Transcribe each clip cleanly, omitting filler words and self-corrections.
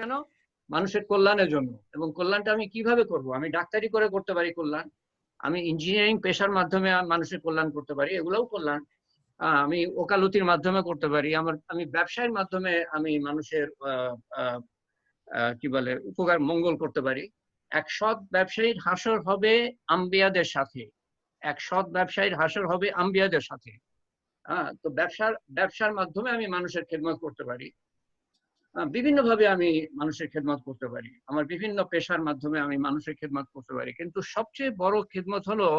কেন? মানুষের কল্যাণের জন্য। এবং কল্যাণটা আমি কিভাবে করব? আমি ডাক্তারি করে করতে পারি কল্যাণ, আমি ইঞ্জিনিয়ারিং পেশার মাধ্যমে মানুষের কল্যাণ করতে পারি, এগুলোও কল্যাণ। আমি ওকালতির মাধ্যমে করতে পারি, আমি ব্যবসায়ের মাধ্যমে আমি মানুষের কি বলে উপকার মঙ্গল করতে পারি। এক সৎ ব্যবসায়ীর হাসর হবে আম্বিয়াদের সাথে, এক সৎ ব্যবসায়ীর হাসর হবে আম্বিয়াদের সাথে। তো ব্যবসার মাধ্যমে আমি মানুষের খেদমত করতে পারি, বিভিন্ন ভাবে আমি মানুষের খেদমত করতে পারি, আমার বিভিন্ন পেশার মাধ্যমে আমি মানুষের খেদমত করতে পারি। কিন্তু সবচেয়ে বড় খেদমত হলো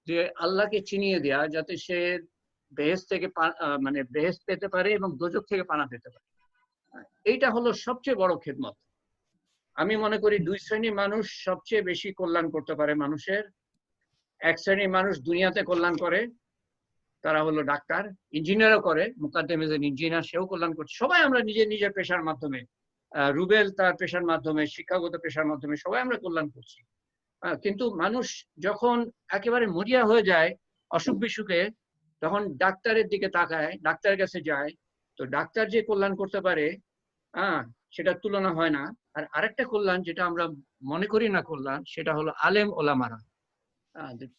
যে আল্লাহকে চিনিয়ে দেয়া, যাতে সে বেহেশত থেকে মানে বেহেশত পেতে পারে এবং দোজখ থেকে পানা পেতে পারে। এইটা হলো সবচেয়ে বড় খেদমত। আমি মনে করি দুই শ্রেণীর মানুষ সবচেয়ে বেশি কল্যাণ করতে পারে মানুষের। এক শ্রেণীর মানুষ দুনিয়াতে কল্যাণ করে, তারা হলো ডাক্তার, ইঞ্জিনিয়ারও করে, মুকাদ্দেম এজ এন ইঞ্জিনিয়ার, সেও কল্যাণ করছে। সবাই আমরা নিজের নিজের পেশার মাধ্যমে, রুবেল তার পেশার মাধ্যমে, শিক্ষাগত পেশার মাধ্যমে সবাই আমরা কল্যাণ করছি। কিন্তু মানুষ যখন একেবারে মরিয়া হয়ে যায় অসুখ বিসুখে, তখন ডাক্তারের দিকে তাকায়, ডাক্তারের কাছে যায়, তো ডাক্তার যে কল্যাণ করতে পারে সেটার তুলনা হয় না। আর আরেকটা কল্যাণ যেটা আমরা মনে করি না কল্যাণ, সেটা হলো আলেম ওলামারা।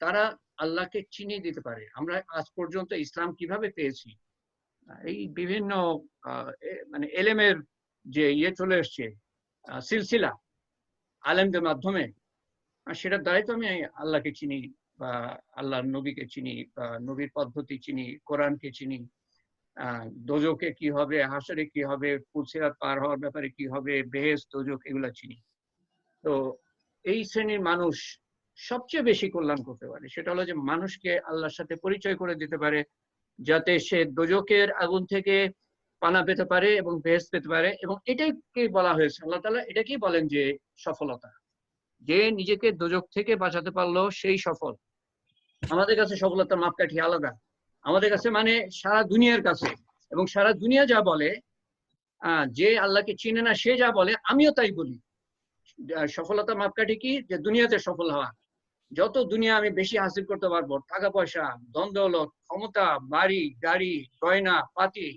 তারা আল্লাহকে চিনিয়ে দিতে পারে। আমরা আজ পর্যন্ত ইসলাম কিভাবে পেয়েছি, এই বিভিন্ন মানে এলেমের যে চলে এসছে সিলসিলা আলেমদের মাধ্যমে, সেটার দ্বারাই তো আমি আল্লাহকে চিনি, বা আল্লাহর নবীকে চিনি, বা নবীর পদ্ধতি চিনি, কোরআনকে চিনি, দোজখে কি হবে, হাসরে কি হবে, ফুলসিরাত পার হওয়ার ব্যাপারে কি হবে, বেহেশত দোজখ এগুলা চিনি। তো এই শ্রেণীর মানুষ সবচেয়ে বেশি কল্যাণ করতে পারে, সেটা হলো যে মানুষকে আল্লাহর সাথে পরিচয় করে দিতে পারে, যাতে সে দোজখের আগুন থেকে পানা পেতে পারে এবং বেহেশত পেতে পারে। এবং এটাই বলা হয়েছে, আল্লাহ তাআলা এটাকেই বলেন যে সফলতা, যে নিজেকে দোজখ থেকে বাঁচাতে পারলো সেই সফল। আমাদের কাছে সফলতার মাপকাঠি আলাদা, আমাদের কাছে মানে সারা দুনিয়ার কাছে, এবং সারা দুনিয়া যা বলে, যে আল্লাহকে চিনে না সে যা বলে আমিও তাই বলি। সফলতার মাপকাঠি কি? যে দুনিয়াতে সফল হওয়া, যত দুনিয়া আমি বেশি হাসিল করতে পারবো, টাকা পয়সা, ধন দৌলত, ক্ষমতা, বাড়ি গাড়ি, গয়না পাতি,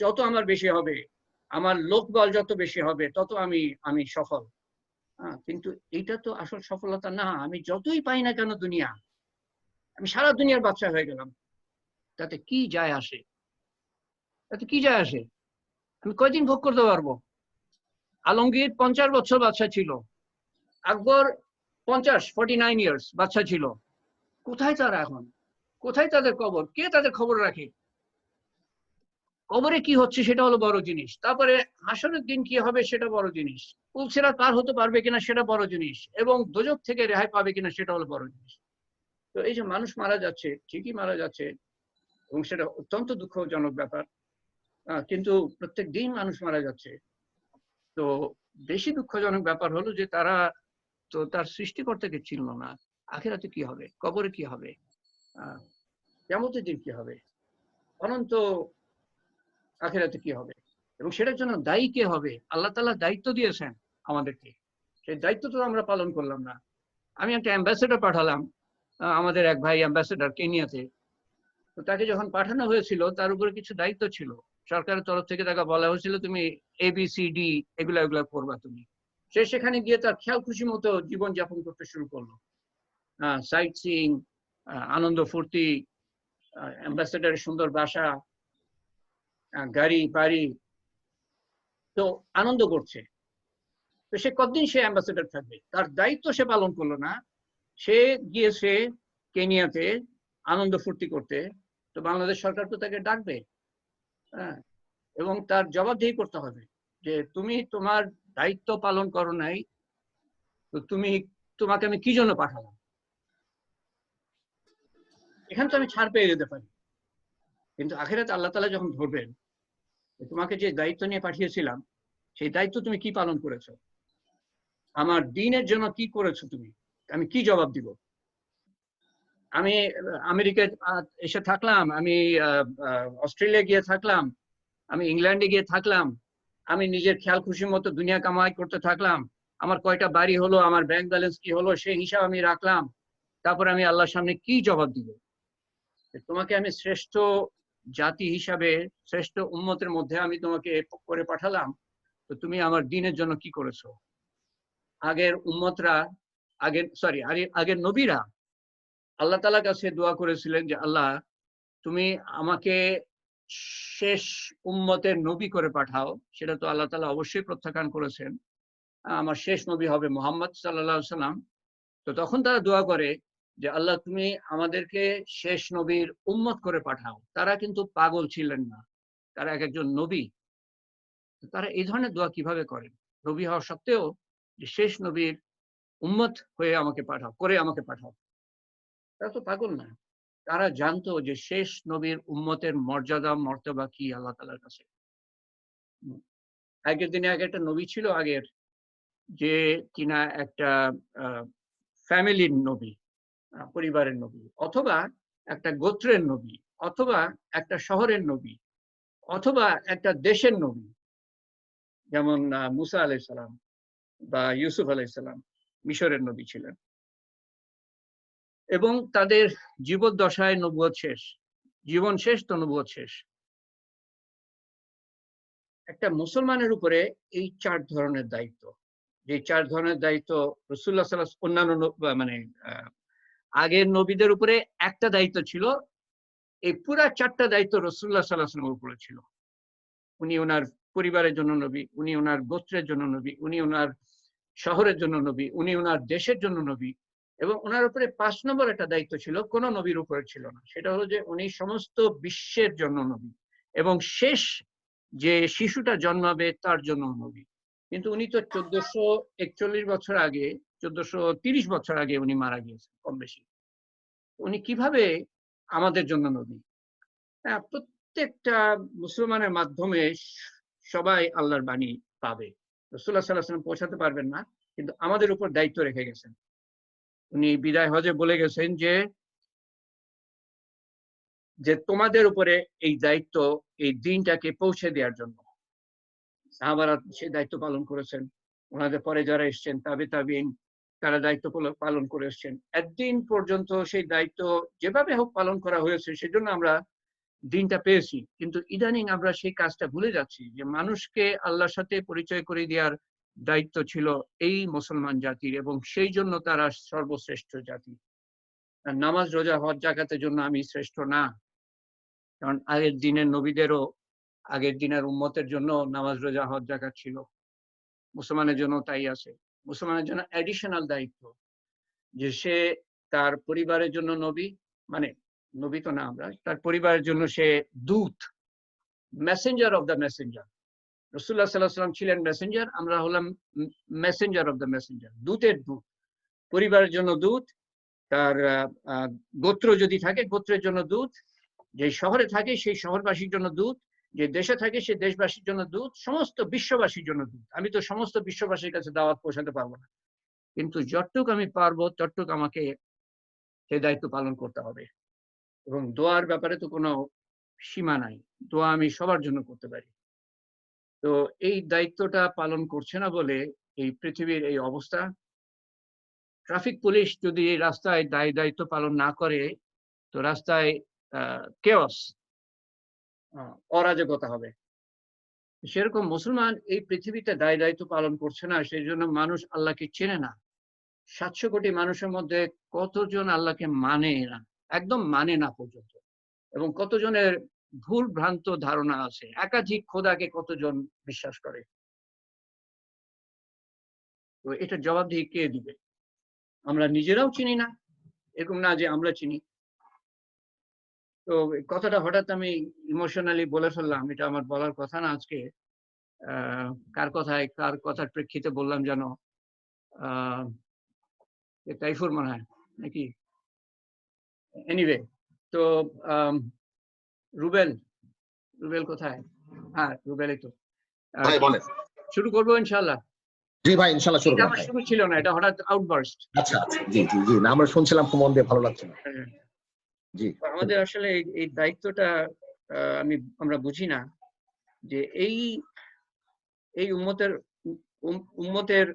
যত আমার বেশি হবে, আমার লোকবল যত বেশি হবে, তত আমি সফল। কিন্তু এইটা তো আসল সফলতা না। আমি যতই পাই না কেন দুনিয়া, আমি সারা দুনিয়ার বাদশা হয়ে গেলাম, তাতে কি যায় আসে? তাতে কি যায় আসে? আমি কয়দিন ভোগ করতে পারবো? আলমগীর 50 বছর বাদশা ছিল, আকবর 49 ইয়ার্স বাদশা ছিল। কোথায় তারা এখন? কোথায় তাদের কবর? কে তাদের খবর রাখে? কবরে কি হচ্ছে সেটা হলো বড় জিনিস, তারপরে হাসরের দিন কি হবে সেটা বড় জিনিস, পুলসিরাত পার হতে পারবে কিনা সেটা বড় জিনিস, এবং দোজখ থেকে রেহাই পাবে কিনা সেটা হলো বড় জিনিস। তো এই যে মানুষ মারা যাচ্ছে, ঠিকই মারা যাচ্ছে, এবং সেটা অত্যন্ত দুঃখজনক ব্যাপার, কিন্তু প্রত্যেক দিন মানুষ মারা যাচ্ছে। তো বেশি দুঃখজনক ব্যাপার হলো যে তারা তো তার সৃষ্টিকর্তাকে চিনল না। আখিরাতে কি হবে, কবরে কি হবে, কিয়ামতের দিন কি হবে, অনন্ত আখিরাতে কি হবে, এবং সেটার জন্য দায়ী কে হবে? আল্লাহ তাআলা দায়িত্ব দিয়েছেন আমাদেরকে, সেই দায়িত্ব তো আমরা পালন করলাম না। আমি একটা অ্যাম্বাসেডর পাঠালাম, আমাদের এক ভাই অ্যাম্বাসেডর কেনিয়াতে। তো তাকে যখন পাঠানো হয়েছিল, তার উপরে কিছু দায়িত্ব ছিল, সরকারের তরফ থেকে তাকে বলা হয়েছিল তুমি ABCD এগুলা করবা তুমি। সে সেখানে গিয়ে তার খেয়াল খুশি মতো জীবন যাপন করতে শুরু করলো, সাইট সিইং, আনন্দ ফুর্তি, অ্যাম্বাসেডারের সুন্দর বাসা, গাড়ি বাড়ি, তো আনন্দ করছে। তো সে কতদিন সে অ্যাম্বাসেডর থাকবে? তার দায়িত্ব সে পালন করলো না, সে গিয়েছে কেনিয়াতে আনন্দ ফুর্তি করতে। তো বাংলাদেশ সরকার তো তাকে ডাকবে, এবং তার জবাবদিহি করতে হবে যে তুমি তোমার দায়িত্ব পালন করো নাই, তো তোমাকে আমি কি জন্য পাঠালাম? এখানে তো আমি ছাড় পেয়ে যেতে পারি, কিন্তু আখিরাতে আল্লাহ তাআলা যখন ধরবেন, তোমাকে যে দায়িত্ব নিয়ে পাঠিয়েছিলাম সেই দায়িত্ব তুমি কি পালন করেছো, আমার দ্বীনের জন্য কি করেছো তুমি, আমি কি জবাব দিব? আমি আমেরিকায় এসে থাকলাম, আমি অস্ট্রেলিয়া গিয়ে থাকলাম, আমি ইংল্যান্ডে গিয়ে থাকলাম, আমি নিজের খেয়াল খুশি মতো দুনিয়া কামাই করতে থাকলাম, আমার কয়টা বাড়ি হলো, আমার ব্যাংক ব্যালেন্স কি হলো সেই হিসাব আমি রাখলাম, তারপরে আমি আল্লাহর সামনে কি জবাব দিব? তোমাকে আমি শ্রেষ্ঠ জাতি হিসাবে, শ্রেষ্ঠ উম্মতের মধ্যে আমি তোমাকে করে পাঠালাম, তো তুমি আমার দ্বীনের জন্য কি করেছো। আগের উম্মতরা আগের নবীরা আল্লাহ তাআলার কাছে দোয়া করেছিলেন যে আল্লাহ তুমি আমাকে শেষ উম্মতের নবী করে পাঠাও। সেটা তো আল্লাহ তাআলা অবশ্যই প্রত্যাখ্যান করেছেন। আমার শেষ নবী হবে মুহাম্মদ সাল্লাল্লাহু আলাইহি সাল্লাম। তো তখন তারা দোয়া করে যে আল্লাহ তুমি আমাদেরকে শেষ নবীর উম্মত করে পাঠাও। তারা কিন্তু পাগল ছিলেন না, তারা এক একজন নবী। তারা এই ধরনের দোয়া কিভাবে করেন? নবী হওয়া সত্ত্বেও যে শেষ নবীর উম্মত হয়ে আমাকে পাঠাও, করে আমাকে পাঠাও। তারা তো পাগল না। তারা জানতো যে শেষ নবীর উম্মতের মর্যাদা মর্তবা কি আল্লাহ তাআলার কাছে। আগের দিনে আগে একটা নবী ছিল আগের, যে কিনা একটা ফ্যামিলির নবী, পরিবারের নবী, অথবা একটা গোত্রের নবী, অথবা একটা শহরের নবী, অথবা একটা দেশের নবী, যেমন মুসা আলাইহিস সালাম বা ইউসুফ আলাইহিস সালাম মিশরের নবী ছিলেন। এবং তাদের জীবদ্দশায় নবুয়ত শেষ, জীবন শেষ তো নবুয়ত শেষ। একটা মুসলমানের উপরে এই 4 ধরনের দায়িত্ব, যে 4 ধরনের দায়িত্ব রাসূলুল্লাহ সাল্লাল্লাহু আলাইহি অন্যান্য মানে আগের নবীদের উপরে একটা দায়িত্ব ছিল, এই পুরা 4টা দায়িত্ব রাসূলুল্লাহ সাল্লাল্লাহু আলাইহি ওয়াসাল্লামের উপরে ছিল। উনি ওনার পরিবারের জন্য নবী, উনি ওনার গোত্রের জন্য নবী, উনি ওনার শহরের জন্য নবী, উনি ওনার দেশের জন্য নবী, এবং ওনার উপরে 5 নম্বর একটা দায়িত্ব ছিল, কোন নবীর উপরে ছিল না। সেটা হলো যে উনি সমস্ত বিশ্বের জন্য নবী, এবং শেষ যে শিশুটা জন্মাবে তার জন্য নবী। কিন্তু উনি তো 1441 বছর আগে, 1430 বছর আগে উনি মারা গিয়েছেন কম বেশি। উনি কিভাবে আমাদের জন্য নবী? হ্যাঁ, প্রত্যেকটা মুসলমানের মাধ্যমে সবাই আল্লাহর বাণী পাবে। রাসূলুল্লাহ সাল্লাল্লাহু আলাইহি ওয়াসাল্লাম পৌঁছাতে পারবেন না, কিন্তু আমাদের উপর দায়িত্ব রেখে গেছেন। উনি বিদায় হজে বলে গেছেন যে তোমাদের উপরে এই দায়িত্ব, এই দিনটাকে পৌঁছে দেওয়ার জন্য। সাহাবারা সেই দায়িত্ব পালন করেছেন, ওনাদের পরে যারা এসছেন তাবে তাবিঈন, তারা দায়িত্ব পালন করে এসছেন। একদিন পর্যন্ত সেই দায়িত্ব যেভাবে হোক পালন করা হয়েছে, সেজন্য আমরা দিনটা পেয়েছি। কিন্তু ইদানিং আমরা সেই কাজটা ভুলে যাচ্ছি, যে মানুষকে আল্লাহর সাথে পরিচয় করে দেওয়ার দায়িত্ব ছিল এই মুসলমান জাতির, এবং সেই জন্য তারা সর্বশ্রেষ্ঠ জাতি। নামাজ রোজা হজ যাকাতের জন্য আমি শ্রেষ্ঠ না, কারণ আগের দিনের নবীদেরও, আগের দিনের উম্মতের জন্য নামাজ রোজা হজ যাকাত ছিল। মুসলমানের জন্য তাই আছে। মুসলমানের জন্য অ্যাডিশনাল দায়িত্ব, যে সে তার পরিবারের জন্য নবী, মানে নবী তো না, আমরা তার পরিবারের জন্য সে দূত, মেসেঞ্জার অফ দ্য মেসেঞ্জার। রাসূলুল্লাহ সাল্লাল্লাহু আলাইহি ওয়াসাল্লাম ছিলেন মেসেঞ্জার, আমরা হলাম মেসেঞ্জার অফ দ্য মেসেঞ্জার, দূতের দূত। পরিবারের জন্য দূত, তার গোত্র যদি থাকে গোত্রের জন্য দূত, যে শহরে থাকে সেই শহরবাসীর জন্য দূত, যে দেশে থাকে সেই দেশবাসীর জন্য দূত, সমস্ত বিশ্ববাসীর জন্য দূত। আমি তো সমস্ত বিশ্ববাসীর কাছে দাওয়াত পৌঁছাতে পারবো না, কিন্তু যতটুক আমি পারবো ততটুক আমাকে সেই দায়িত্ব পালন করতে হবে। এবং দোয়ার ব্যাপারে তো কোনো সীমা নাই, দোয়া আমি সবার জন্য করতে পারি। তো এই দায়িত্বটা পালন করছে না বলে এই পৃথিবীর এই অবস্থা। ট্রাফিক পুলিশ যদি রাস্তায় দায়িত্ব পালন না করে, তো রাস্তায় কেওয়াস, অরাজকতা হবে। সেরকম মুসলমান এই পৃথিবীতে দায়িত্ব পালন করছে না, সেই জন্য মানুষ আল্লাহকে চেনে না। 700 কোটি মানুষের মধ্যে কতজন আল্লাহকে মানে না, একদম মানে না পর্যন্ত, এবং কতজনের ভুল ভ্রান্ত ধারণা আছে, একাধিক খোদাকে কতজন বিশ্বাস করে। তো এটা জবাবদিহি কে দিবে? আমরা নিজেরাও চিনি না, এরকম না যে আমরা চিনি। তো কথাটা হঠাৎ আমি ইমোশনালি বলে ফেললাম, এটা আমার বলার কথা না আজকে। কার কথার প্রেক্ষিতে বললাম যেন, তাইফুর মনে হয় নাকি, এনিওয়ে। তো রুবেল, রুবেল কোথায়? হ্যাঁ, রুবেলই তো। ভাই বলেন। শুরু করবো ইনশাআল্লাহ। জি ভাই, ইনশাআল্লাহ শুরু এটা করুন আমার ভাই। শুরু ছিল না, এটা হঠাৎ আউটবার্স্ট। আচ্ছা আচ্ছা, জি জি জি, না আমরা শুনছিলাম খুব মন দিয়ে, ভালো লাগছিল। জি, আমাদের আসলে এই দায়িত্বটা আমরা বুঝি না, যে এই উম্মতের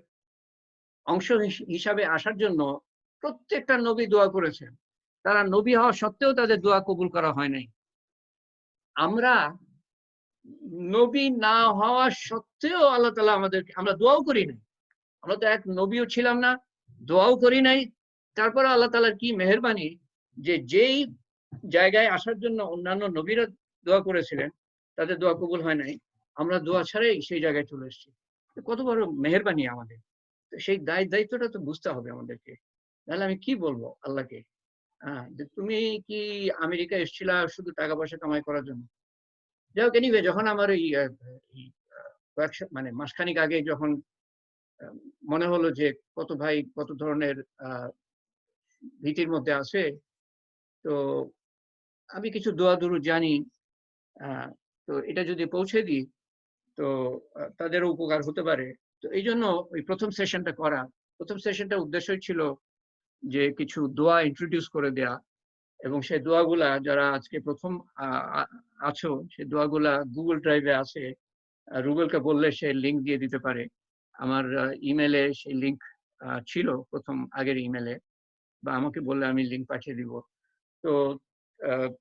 অংশ হিসাবে আসার জন্য প্রত্যেকটা নবী দোয়া করেছেন। তারা নবী হওয়া সত্ত্বেও তাদের দোয়া কবুল করা হয় নাই। আমরা নবী না হওয়া সত্ত্বেও আল্লাহ তাআলা আমাদেরকে, আমরা দোয়াও করি নাই, আমরা তো এক নবীও ছিলাম না, দোয়াও করি নাই, তারপরে আল্লাহ তাআলার কি মেহেরবানি যে যেই জায়গায় আসার জন্য অন্যান্য নবীরা দোয়া করেছিলেন তাদের দোয়া কবুল হয় নাই, আমরা দোয়া ছাড়াই সেই জায়গায় চলে এসেছি। কত বড় মেহেরবানি আমাদের! তো সেই দায়িত্বটা তো বুঝতে হবে আমাদেরকে। নাহলে আমি কি বলবো আল্লাহকে? যে তুমি কি আমেরিকা এসেছিলা শুধু টাকা পয়সা কামাই করার জন্য? যাই হোক, এনিওয়ে, যখন আমার এই মানে মাসখানেক আগে যখন মনে হলো যে কত ভাই কত ধরনের ভীতির মধ্যে আছে, তো আমি কিছু দোয়া দুরূদ জানি, আহ, তো এটা যদি পৌঁছে দিই তো তাদেরও উপকার হতে পারে। তো এই জন্য ওই প্রথম সেশনটা করা, প্রথম সেশনটা উদ্দেশ্যই ছিল যে কিছু দোয়া ইন্ট্রোডিউস করে দেয়া, এবং সেই দোয়াগুলা যারা আজকে প্রথম আছো সেই দোয়াগুলা গুগল ড্রাইভে আছে, রুবেলকে বললে সে লিংক দিয়ে দিতে পারে। আমার ইমেলে সেই লিংক ছিল প্রথম আগের ইমেলে, বা আমাকে বললে আমি লিংক পাঠিয়ে দিব। তো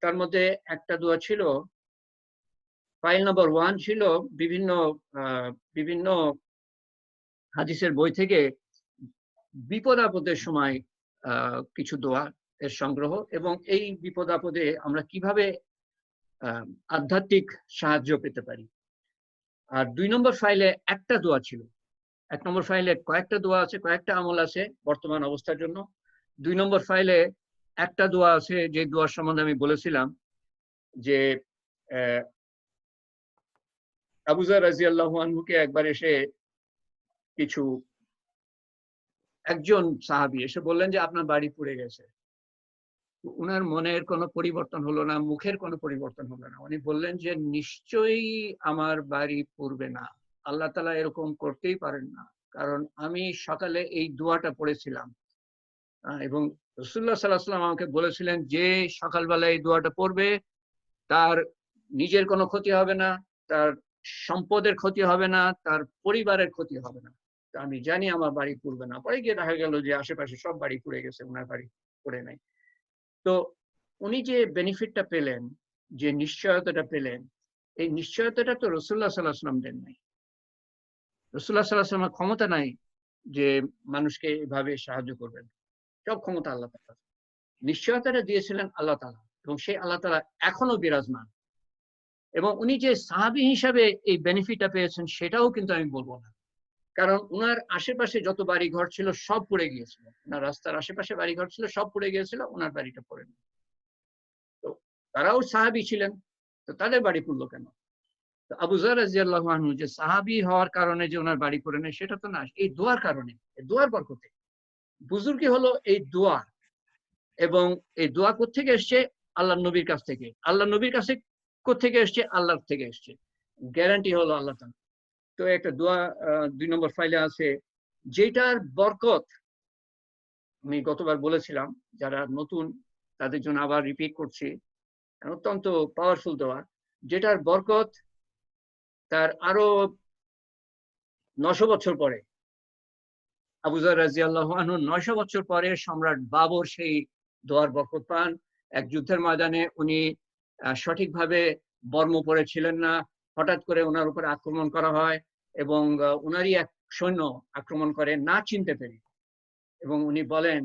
তার মধ্যে একটা দোয়া ছিল, ফাইল নাম্বার 1 ছিল বিভিন্ন বিভিন্ন হাদিসের বই থেকে বিপদ আপদের সময় কিছু দোয়া এর সংগ্রহ, এবং এই বিপদ আপদে আমরা কিভাবে আধ্যাত্মিক সাহায্য পেতে পারি। আর 2 নম্বর ফাইলে একটা দোয়া ছিল, 1 নম্বর ফাইলে কয়েকটা দোয়া আছে, কয়েকটা আমল আছে বর্তমান অবস্থার জন্য। 2 নম্বর ফাইলে একটা দোয়া আছে, যে দোয়ার সম্বন্ধে আমি বলেছিলাম যে আবু যর রাদিয়াল্লাহু আনহুকে একবার এসে কিছু একজন সাহাবী এসে বললেন যে আপনার বাড়ি পুড়ে গেছে। উনার মনের কোনো পরিবর্তন হলো না, মুখের কোনো পরিবর্তন হলো না। উনি বললেন যে নিশ্চয়ই আমার বাড়ি পুড়বে না, আল্লাহ তাআলা এরকম করতেই পারেন না, কারণ আমি সকালে এই দোয়াটা পড়েছিলাম, এবং রাসূলুল্লাহ সাল্লাল্লাহু আলাইহি ওয়াসাল্লাম আমাকে বলেছিলেন যে সকালবেলা এই দোয়াটা পড়বে, তার নিজের কোনো ক্ষতি হবে না, তার সম্পদের ক্ষতি হবে না, তার পরিবারের ক্ষতি হবে না। তো আমি জানি আমার বাড়ি পুড়বে না। পরে গিয়ে দেখা গেল যে আশেপাশে সব বাড়ি পুড়ে গেছে, ওনার বাড়ি পুড়ে নাই। তো উনি যে বেনিফিটটা পেলেন, যে নিশ্চয়তাটা পেলেন, এই নিশ্চয়তাটা তো রাসূলুল্লাহ সাল্লাল্লাহু আলাইহি ওয়াসাল্লাম দেন নাই। রাসূলুল্লাহ সাল্লাল্লাহু আলাইহি ওয়াসাল্লামের ক্ষমতা নাই যে মানুষকে এভাবে সাহায্য করবেন। সব ক্ষমতা আল্লাহ তাআলার। নিশ্চয়তাটা দিয়েছিলেন আল্লাহ তাআলা, এবং সেই আল্লাহ তাআলা এখনো বিরাজমান। এবং উনি যে সাহাবী হিসাবে এই বেনিফিটটা পেয়েছেন সেটাও কিন্তু আমি বলবো না, কারণ উনার আশেপাশে যত বাড়ি ঘর ছিল সব পুড়ে গিয়েছিল, উনার রাস্তার আশেপাশে বাড়ি ঘর ছিল সব পুড়ে গিয়েছিল, উনার বাড়িটা পড়েনি। তো তারাও সাহাবী ছিলেন, তো তাদের বাড়ি পুড়লো কেন? তো আবু যর রাদিয়াল্লাহু আনহু যে সাহাবী হওয়ার কারণে যে ওনার বাড়ি পড়ে নেই সেটা তো না, এই দোয়ার কারণে, এই দোয়ার বরকতে। বুজুর্গি হলো এই দোয়া, এবং এই দোয়া কোত্থেকে এসছে? আল্লাহর নবীর কাছ থেকে। আল্লাহর নবীর কাছে কোত্থেকে এসছে? আল্লাহর থেকে এসছে। গ্যারান্টি হলো আল্লাহ তাআলা। তো একটা দোয়া 2 নম্বর ফাইলে আছে, যেটার বরকত আমি গতবার বলেছিলাম, যারা নতুন তাদের জন্য আবার রিপিট করছি, অত্যন্ত পাওয়ারফুল দোয়া, যেটার বরকত তার আরো 900 বছর পরে, আবু যর রাদিয়াল্লাহু আনহু 900 বছর পরে সম্রাট বাবর সেই দোয়ার বরকত পান। এক যুদ্ধের ময়দানে উনি সঠিকভাবে বর্ম পরেছিলেন না, হঠাৎ করে ওনার উপর আক্রমণ করা হয়, এবং ওনারই এক সৈন্য আক্রমণ করে না চিনতে পেরে, এবং উনি বলেন,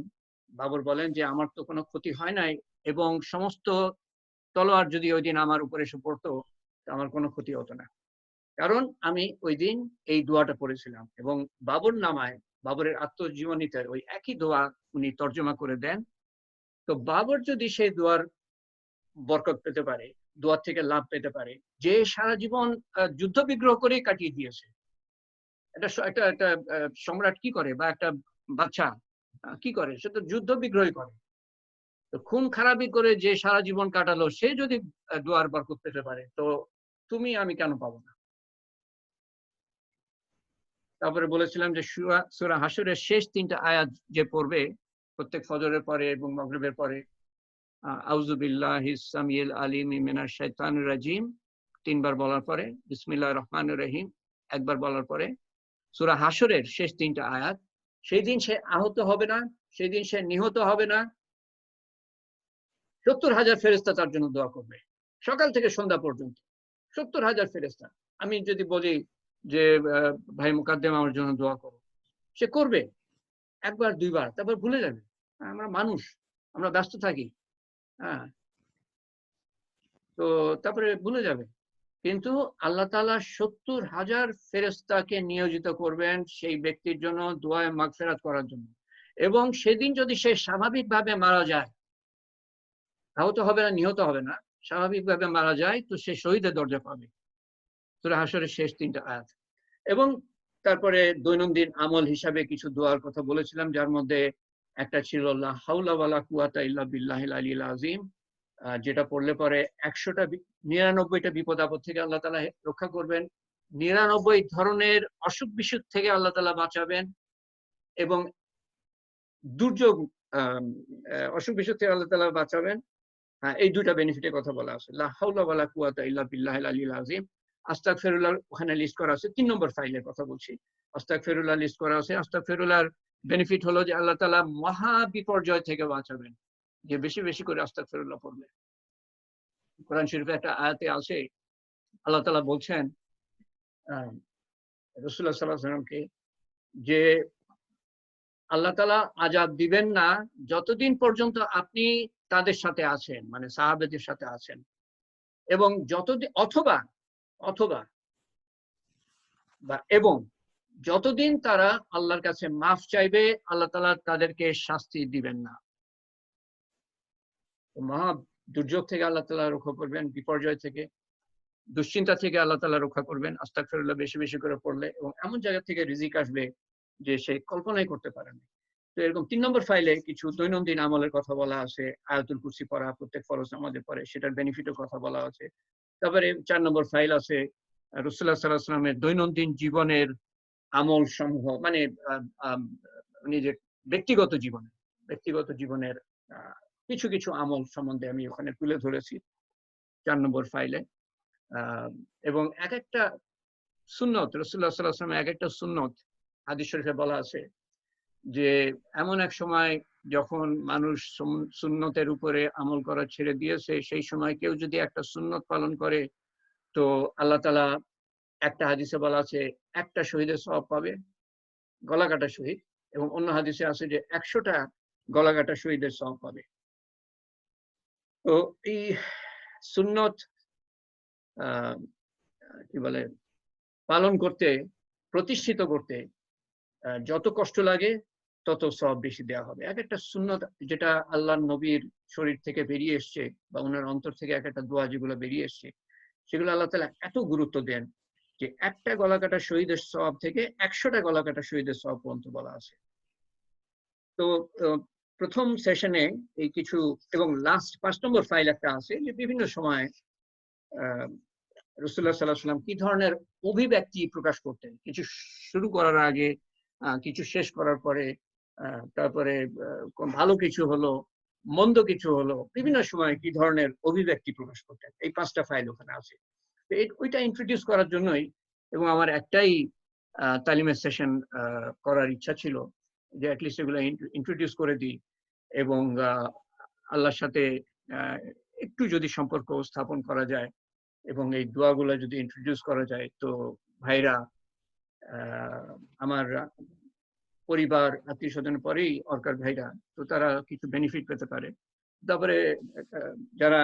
বাবর বলেন যে আমার তো কোনো ক্ষতি হয় নাই, এবং সমস্ত তলোয়ার যদি ওই দিন আমার উপরে এসে পড়তো আমার কোনো ক্ষতি হতো না, কারণ আমি ওই দিন এই দোয়াটা পড়েছিলাম। এবং বাবর নামায়, বাবরের আত্মজীবনীতে ওই একই দোয়া উনি তর্জমা করে দেন। তো বাবর যদি সেই দোয়ার বরকত পেতে পারে, দোয়া থেকে লাভ পেতে পারে, যে সারা জীবন যুদ্ধ বিগ্রহ করেই কাটিয়ে দিয়েছে। একটা একটা সম্রাট কি করে, বা একটা বাচ্চা কি করে? সে তো যুদ্ধ বিগ্রহই করে। তো খুন খারাপি করে যে সারা জীবন কাটালো, সে যদি দোয়ার বরকত পেতে পারে, তো তুমি আমি কেন পাবো না? তারপরে বলেছিলাম যে সূরা হাশরের শেষ 3টা আয়াত যে পড়বে প্রত্যেক ফজরের পরে এবং মাগরিবের পরে, আউযু বিল্লাহিস সামিউল আলিম মিনাশ শাইতানির রাজিম 3 বার বলার পরে, বিসমিল্লাহির রহমানির রহিম একবার বলার পরে, সূরা হাশরের শেষ 3টা আয়াত, সেই দিন সে আহত হবে না, সেই দিন সে নিহত হবে না, 70,000 ফেরেশতা তার জন্য দোয়া করবে সকাল থেকে সন্ধ্যা পর্যন্ত। 70,000 ফেরেশতা। আমি যদি বলি যে ভাই মুকাদ্দেম আমার জন্য দোয়া করো, সে করবে একবার দুইবার, তারপর ভুলে যাবে। আমরা মানুষ, আমরা ব্যস্ত থাকি। হ্যাঁ, তো তারপরে ভুলে যাবে। কিন্তু আল্লাহ তাআলা 70,000 ফেরেশতাকে নিয়োজিত করবেন সেই ব্যক্তির জন্য দোয়ায়ে মাগফিরাত করার জন্য। এবং সেদিন যদি সে স্বাভাবিকভাবে মারা যায়, আহত হবে না, নিহত হবে না, স্বাভাবিকভাবে মারা যায়, তো সে শহীদের দরজা পাবে। সূরা হাশরের শেষ 3টা আয়াত। এবং তারপরে দৈনন্দিন আমল হিসাবে কিছু দোয়ার কথা বলেছিলাম, যার মধ্যে একটা ছিল লা হাওলা ওয়ালা কুওয়াতা ইল্লা বিল্লাহিল আলিয়্যিল আযীম, যেটা পড়লে পরে 99টা বিপদ আপদ থেকে আল্লাহ তাআলা রক্ষা করবেন, 99 ধরনের অসুখ বিসুখ থেকে আল্লাহ তাআলা বাঁচাবেন, এবং দুর্যোগ অসুখ বিসুখ থেকে আল্লাহ তাআলা বাঁচাবেন। এই দুইটা বেনিফিটের কথা বলা আছে, লা হাওলা ওয়ালা কুওয়াতা ইল্লা বিল্লাহিল আলিয়্যিল আযীম। আস্তাগফিরুল্লাহ ওখানে লিস্ট করা আছে, 3 নম্বর ফাইলের কথা বলছি। আস্তাগফিরুল্লাহ লিস্ট করা আছে। আস্তাগফিরুল্লাহর বেনিফিট হলো যে আল্লাহ তাআলা মহা বিপর্যয় থেকে বাঁচাবেন, যে বেশি বেশি করে আস্তাগফিরুল্লাহ পড়বে। কোরআন শরীফে একটা আয়াতে আছে, আল্লাহ তাআলা বলছেন রাসূলুল্লাহ সাল্লাল্লাহু আলাইহি ওয়াসাল্লামকে, যে আল্লাহ তাআলা আযাব দিবেন না যতদিন পর্যন্ত আপনি তাদের সাথে আছেন, মানে সাহাবাদের সাথে আছেন, এবং যতদিন অথবা অথবা বা এবং যতদিন তারা আল্লাহর কাছে মাফ চাইবে, আল্লাহ তাআলা তাদেরকে শাস্তি দিবেন না। মহা দুর্যোগ থেকে আল্লাহ তাআলা রক্ষা করবেন, বিপর্যয় থেকে, দুশ্চিন্তা থেকে আল্লাহ তাআলা রক্ষা করবেন আস্তাগফিরুল্লাহ বেশি বেশি করে পড়লে, এবং এমন জায়গা থেকে রিজিক আসবে যে সে কল্পনাই করতে পারে না। তো এরকম 3 নম্বর ফাইলে কিছু দৈনন্দিন আমলের কথা বলা আছে, আয়াতুল কুরসি পড়া প্রত্যেক ফরজ নামাজে পড়ে, সেটার বেনিফিটের কথা বলা আছে। তারপরে 4 নম্বর ফাইল আছে রাসূলুল্লাহ সাল্লাল্লাহু আলাইহি ওয়াসাল্লামের দৈনন্দিন জীবনের আমল সমূহ, মানে নিজের ব্যক্তিগত জীবনের কিছু কিছু আমল সম্বন্ধে আমি ওখানে তুলে ধরেছি 4 নম্বর ফাইলে। এবং এক একটা সুন্নত, রাসূলুল্লাহ সাল্লাল্লাহু আলাইহি ওয়াসাল্লামের এক একটা সুন্নত হাদিস শরীফে বলা আছে যে এমন এক সময় যখন মানুষ সুন্নতের উপরে আমল করা ছেড়ে দিয়েছে, সেই সময় কেউ যদি একটা সুন্নত পালন করে, তো আল্লাহ তাআলা, একটা হাদিসে বলা আছে, একটা শহীদের সওয়াব পাবে, গলা কাটা শহীদ, এবং অন্য হাদিসে আছে যে 100টা গলা কাটা শহীদের সওয়াব পাবে। তো এই সুন্নত কি বলে পালন করতে, প্রতিষ্ঠিত করতে যত কষ্ট লাগে তত সওয়াব বেশি দেওয়া হবে। এক একটা সুন্নত যেটা আল্লাহর নবীর শরীর থেকে বেরিয়ে এসছে, বা ওনার অন্তর থেকে এক একটা দোয়া যেগুলো বেরিয়ে এসছে, সেগুলো আল্লাহ তাআলা এত গুরুত্ব দেন যে একটা গলা কাটা শহীদের সওয়াব থেকে 100টা গলা কাটা শহীদের সওয়াব পর্যন্ত বলা আছে। তো প্রথম সেশনে এই কিছু, এবং লাস্ট 5 নম্বর ফাইল একটা আছে, যে বিভিন্ন সময় রাসূলুল্লাহ সাল্লাল্লাহু আলাইহি ওয়াসাল্লাম কি ধরনের অভিব্যক্তি প্রকাশ করতেন, কিছু শুরু করার আগে, কিছু শেষ করার পরে, তারপরে ভালো কিছু হলো, মন্দ কিছু হলো, বিভিন্ন সময় কি ধরনের অভিব্যক্তি প্রকাশ করতেন। এই 5টা ফাইল ওখানে আছে। তো ওইটা ইন্ট্রোডিউস করার জন্যই, এবং আমার একটাই তালিমের সেশন করার ইচ্ছা ছিল, যে অ্যাটলিস্ট এগুলো ইন্ট্রোডিউস করে দিই, এবং আল্লাহর সাথে একটু যদি সম্পর্ক স্থাপন করা যায়, এবং এই দোয়াগুলো যদি ইন্ট্রোডিউস করা যায়, তো ভাইরা, আমার পরিবার আত্মীয় স্বজনের পরেই অর্কার ভাইরা, তো তারা কিছু বেনিফিট পেতে পারে। তারপরে যারা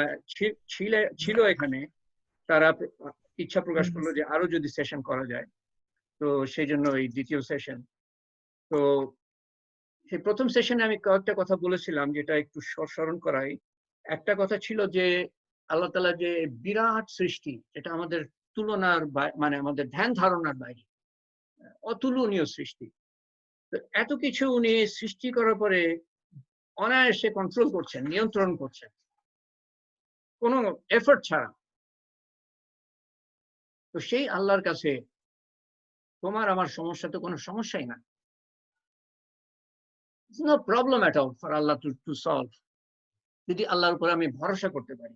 ছিল এখানে, তারা ইচ্ছা প্রকাশ করলো যে আরো যদি সেশন করা যায়, তো সেই জন্য এই দ্বিতীয় সেশন। তো সেই প্রথম সেশনে আমি কয়েকটা কথা বলেছিলাম, যেটা একটু স্মরণ করাই। একটা কথা ছিল যে আল্লাহ তাআলা যে বিরাট সৃষ্টি, এটা আমাদের তুলনার, মানে আমাদের ধ্যান ধারণার বাইরে, অতুলনীয় সৃষ্টি। তো এত কিছু উনি সৃষ্টি করার পরে অনায়াসে কন্ট্রোল করছেন, নিয়ন্ত্রণ করছেন, কোনো এফর্ট ছাড়া। তো সেই আল্লাহর কাছে তোমার আমার সমস্যা তো কোনো সমস্যাই না, no problem at all for Allah to solve, যদি আল্লাহর উপরে আমি ভরসা করতে পারি,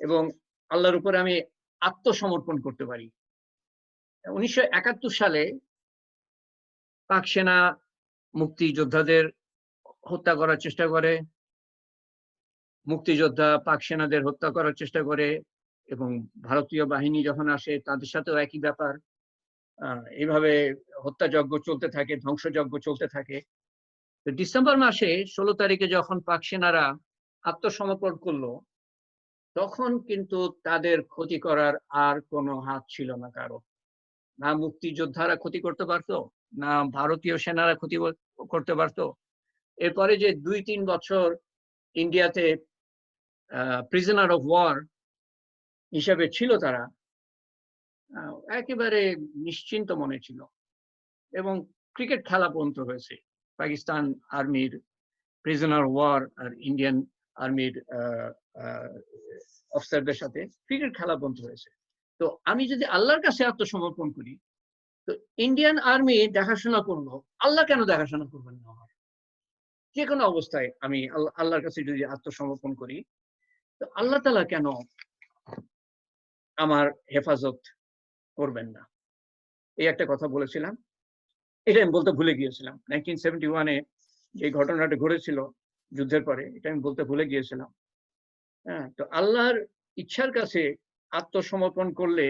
এবং আল্লাহর উপরে আমি আত্মসমর্পণ করতে পারি। 1971 সালে পাক সেনা মুক্তিযোদ্ধাদের হত্যা করার চেষ্টা করে, মুক্তিযোদ্ধা পাক সেনাদের হত্যা করার চেষ্টা করে, এবং ভারতীয় বাহিনী যখন আসে তাদের সাথেও একই ব্যাপার। এইভাবে হত্যাযজ্ঞ চলতে থাকে, ধ্বংসযজ্ঞ চলতে থাকে। তো ডিসেম্বর মাসে 16 তারিখে যখন পাক সেনারা আত্মসমর্পণ করলো, তখন কিন্তু তাদের ক্ষতি করার আর কোনো হাত ছিল না কারো। না মুক্তিযোদ্ধারা ক্ষতি করতে পারতো, না ভারতীয় সেনারা ক্ষতি করতে পারতো। এরপরে যে 2-3 বছর ইন্ডিয়াতে প্রিজনার অফ ওয়ার হিসাবে ছিল তারা, একেবারে নিশ্চিন্ত মনে ছিল। এবং ক্রিকেট খেলা পর্যন্ত হয়েছে পাকিস্তান আর্মির প্রিজনার ওয়ার আর ইন্ডিয়ান আর্মির অফিসারদের সাথে ক্রিকেট খেলা পর্যন্ত হয়েছে। তো আমি যদি আল্লাহর কাছে আত্মসমর্পণ করি, তো ইন্ডিয়ান আর্মি দেখাশোনা করলো, আল্লাহ কেন দেখাশোনা করবেন না? যে কোনো অবস্থায় আমি আল্লাহর কাছে যদি আত্মসমর্পণ করি, তো আল্লাহ তাআলা কেন আমার হেফাজত করবেন না? এই একটা কথা বলেছিলাম। এটা আমি বলতে ভুলে গিয়েছিলাম। 1971-এ যে ঘটনাটা ঘটেছিল যুদ্ধের পরে, এটা আমি বলতে ভুলে গিয়েছিলাম। হ্যাঁ, তো আল্লাহর ইচ্ছার কাছে আত্মসমর্পণ করলে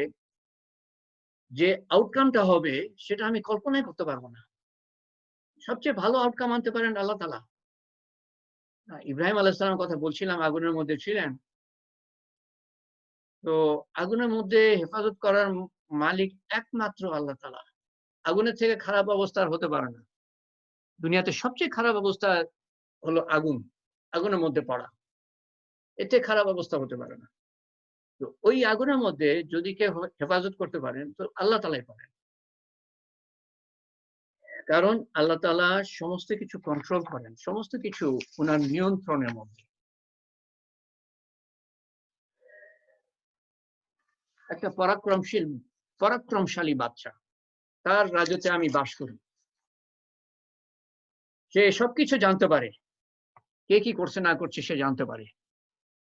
যে আউটকামটা হবে সেটা আমি কল্পনাই করতে পারবো না। সবচেয়ে ভালো আউটকাম আনতে পারেন আল্লাহ তাআলা। ইব্রাহিম আলাইহিস সালামের কথা বলছিলাম, আগুনের মধ্যে ছিলেন। তো আগুনের মধ্যে হেফাজত করার মালিক একমাত্র আল্লাহ তাআলা। আগুনের থেকে খারাপ অবস্থা আর হতে পারে না। দুনিয়াতে সবচেয়ে খারাপ অবস্থা হলো আগুন, আগুনের মধ্যে পড়া। এতে খারাপ অবস্থা হতে পারে না। তো ওই আগুনের মধ্যে যদি কেউ হেফাজত করতে পারেন, তো আল্লাহ তাআলাই পারেন। কারণ আল্লাহ তাআলা সমস্ত কিছু কন্ট্রোল করেন, সমস্ত কিছু ওনার নিয়ন্ত্রণের মধ্যে। একটা পরাক্রমশালী বাদশা, তার রাজত্বে আমি বাস করি। সে সবকিছু জানতে পারে, কে কি করছে না করছে সে জানতে পারে।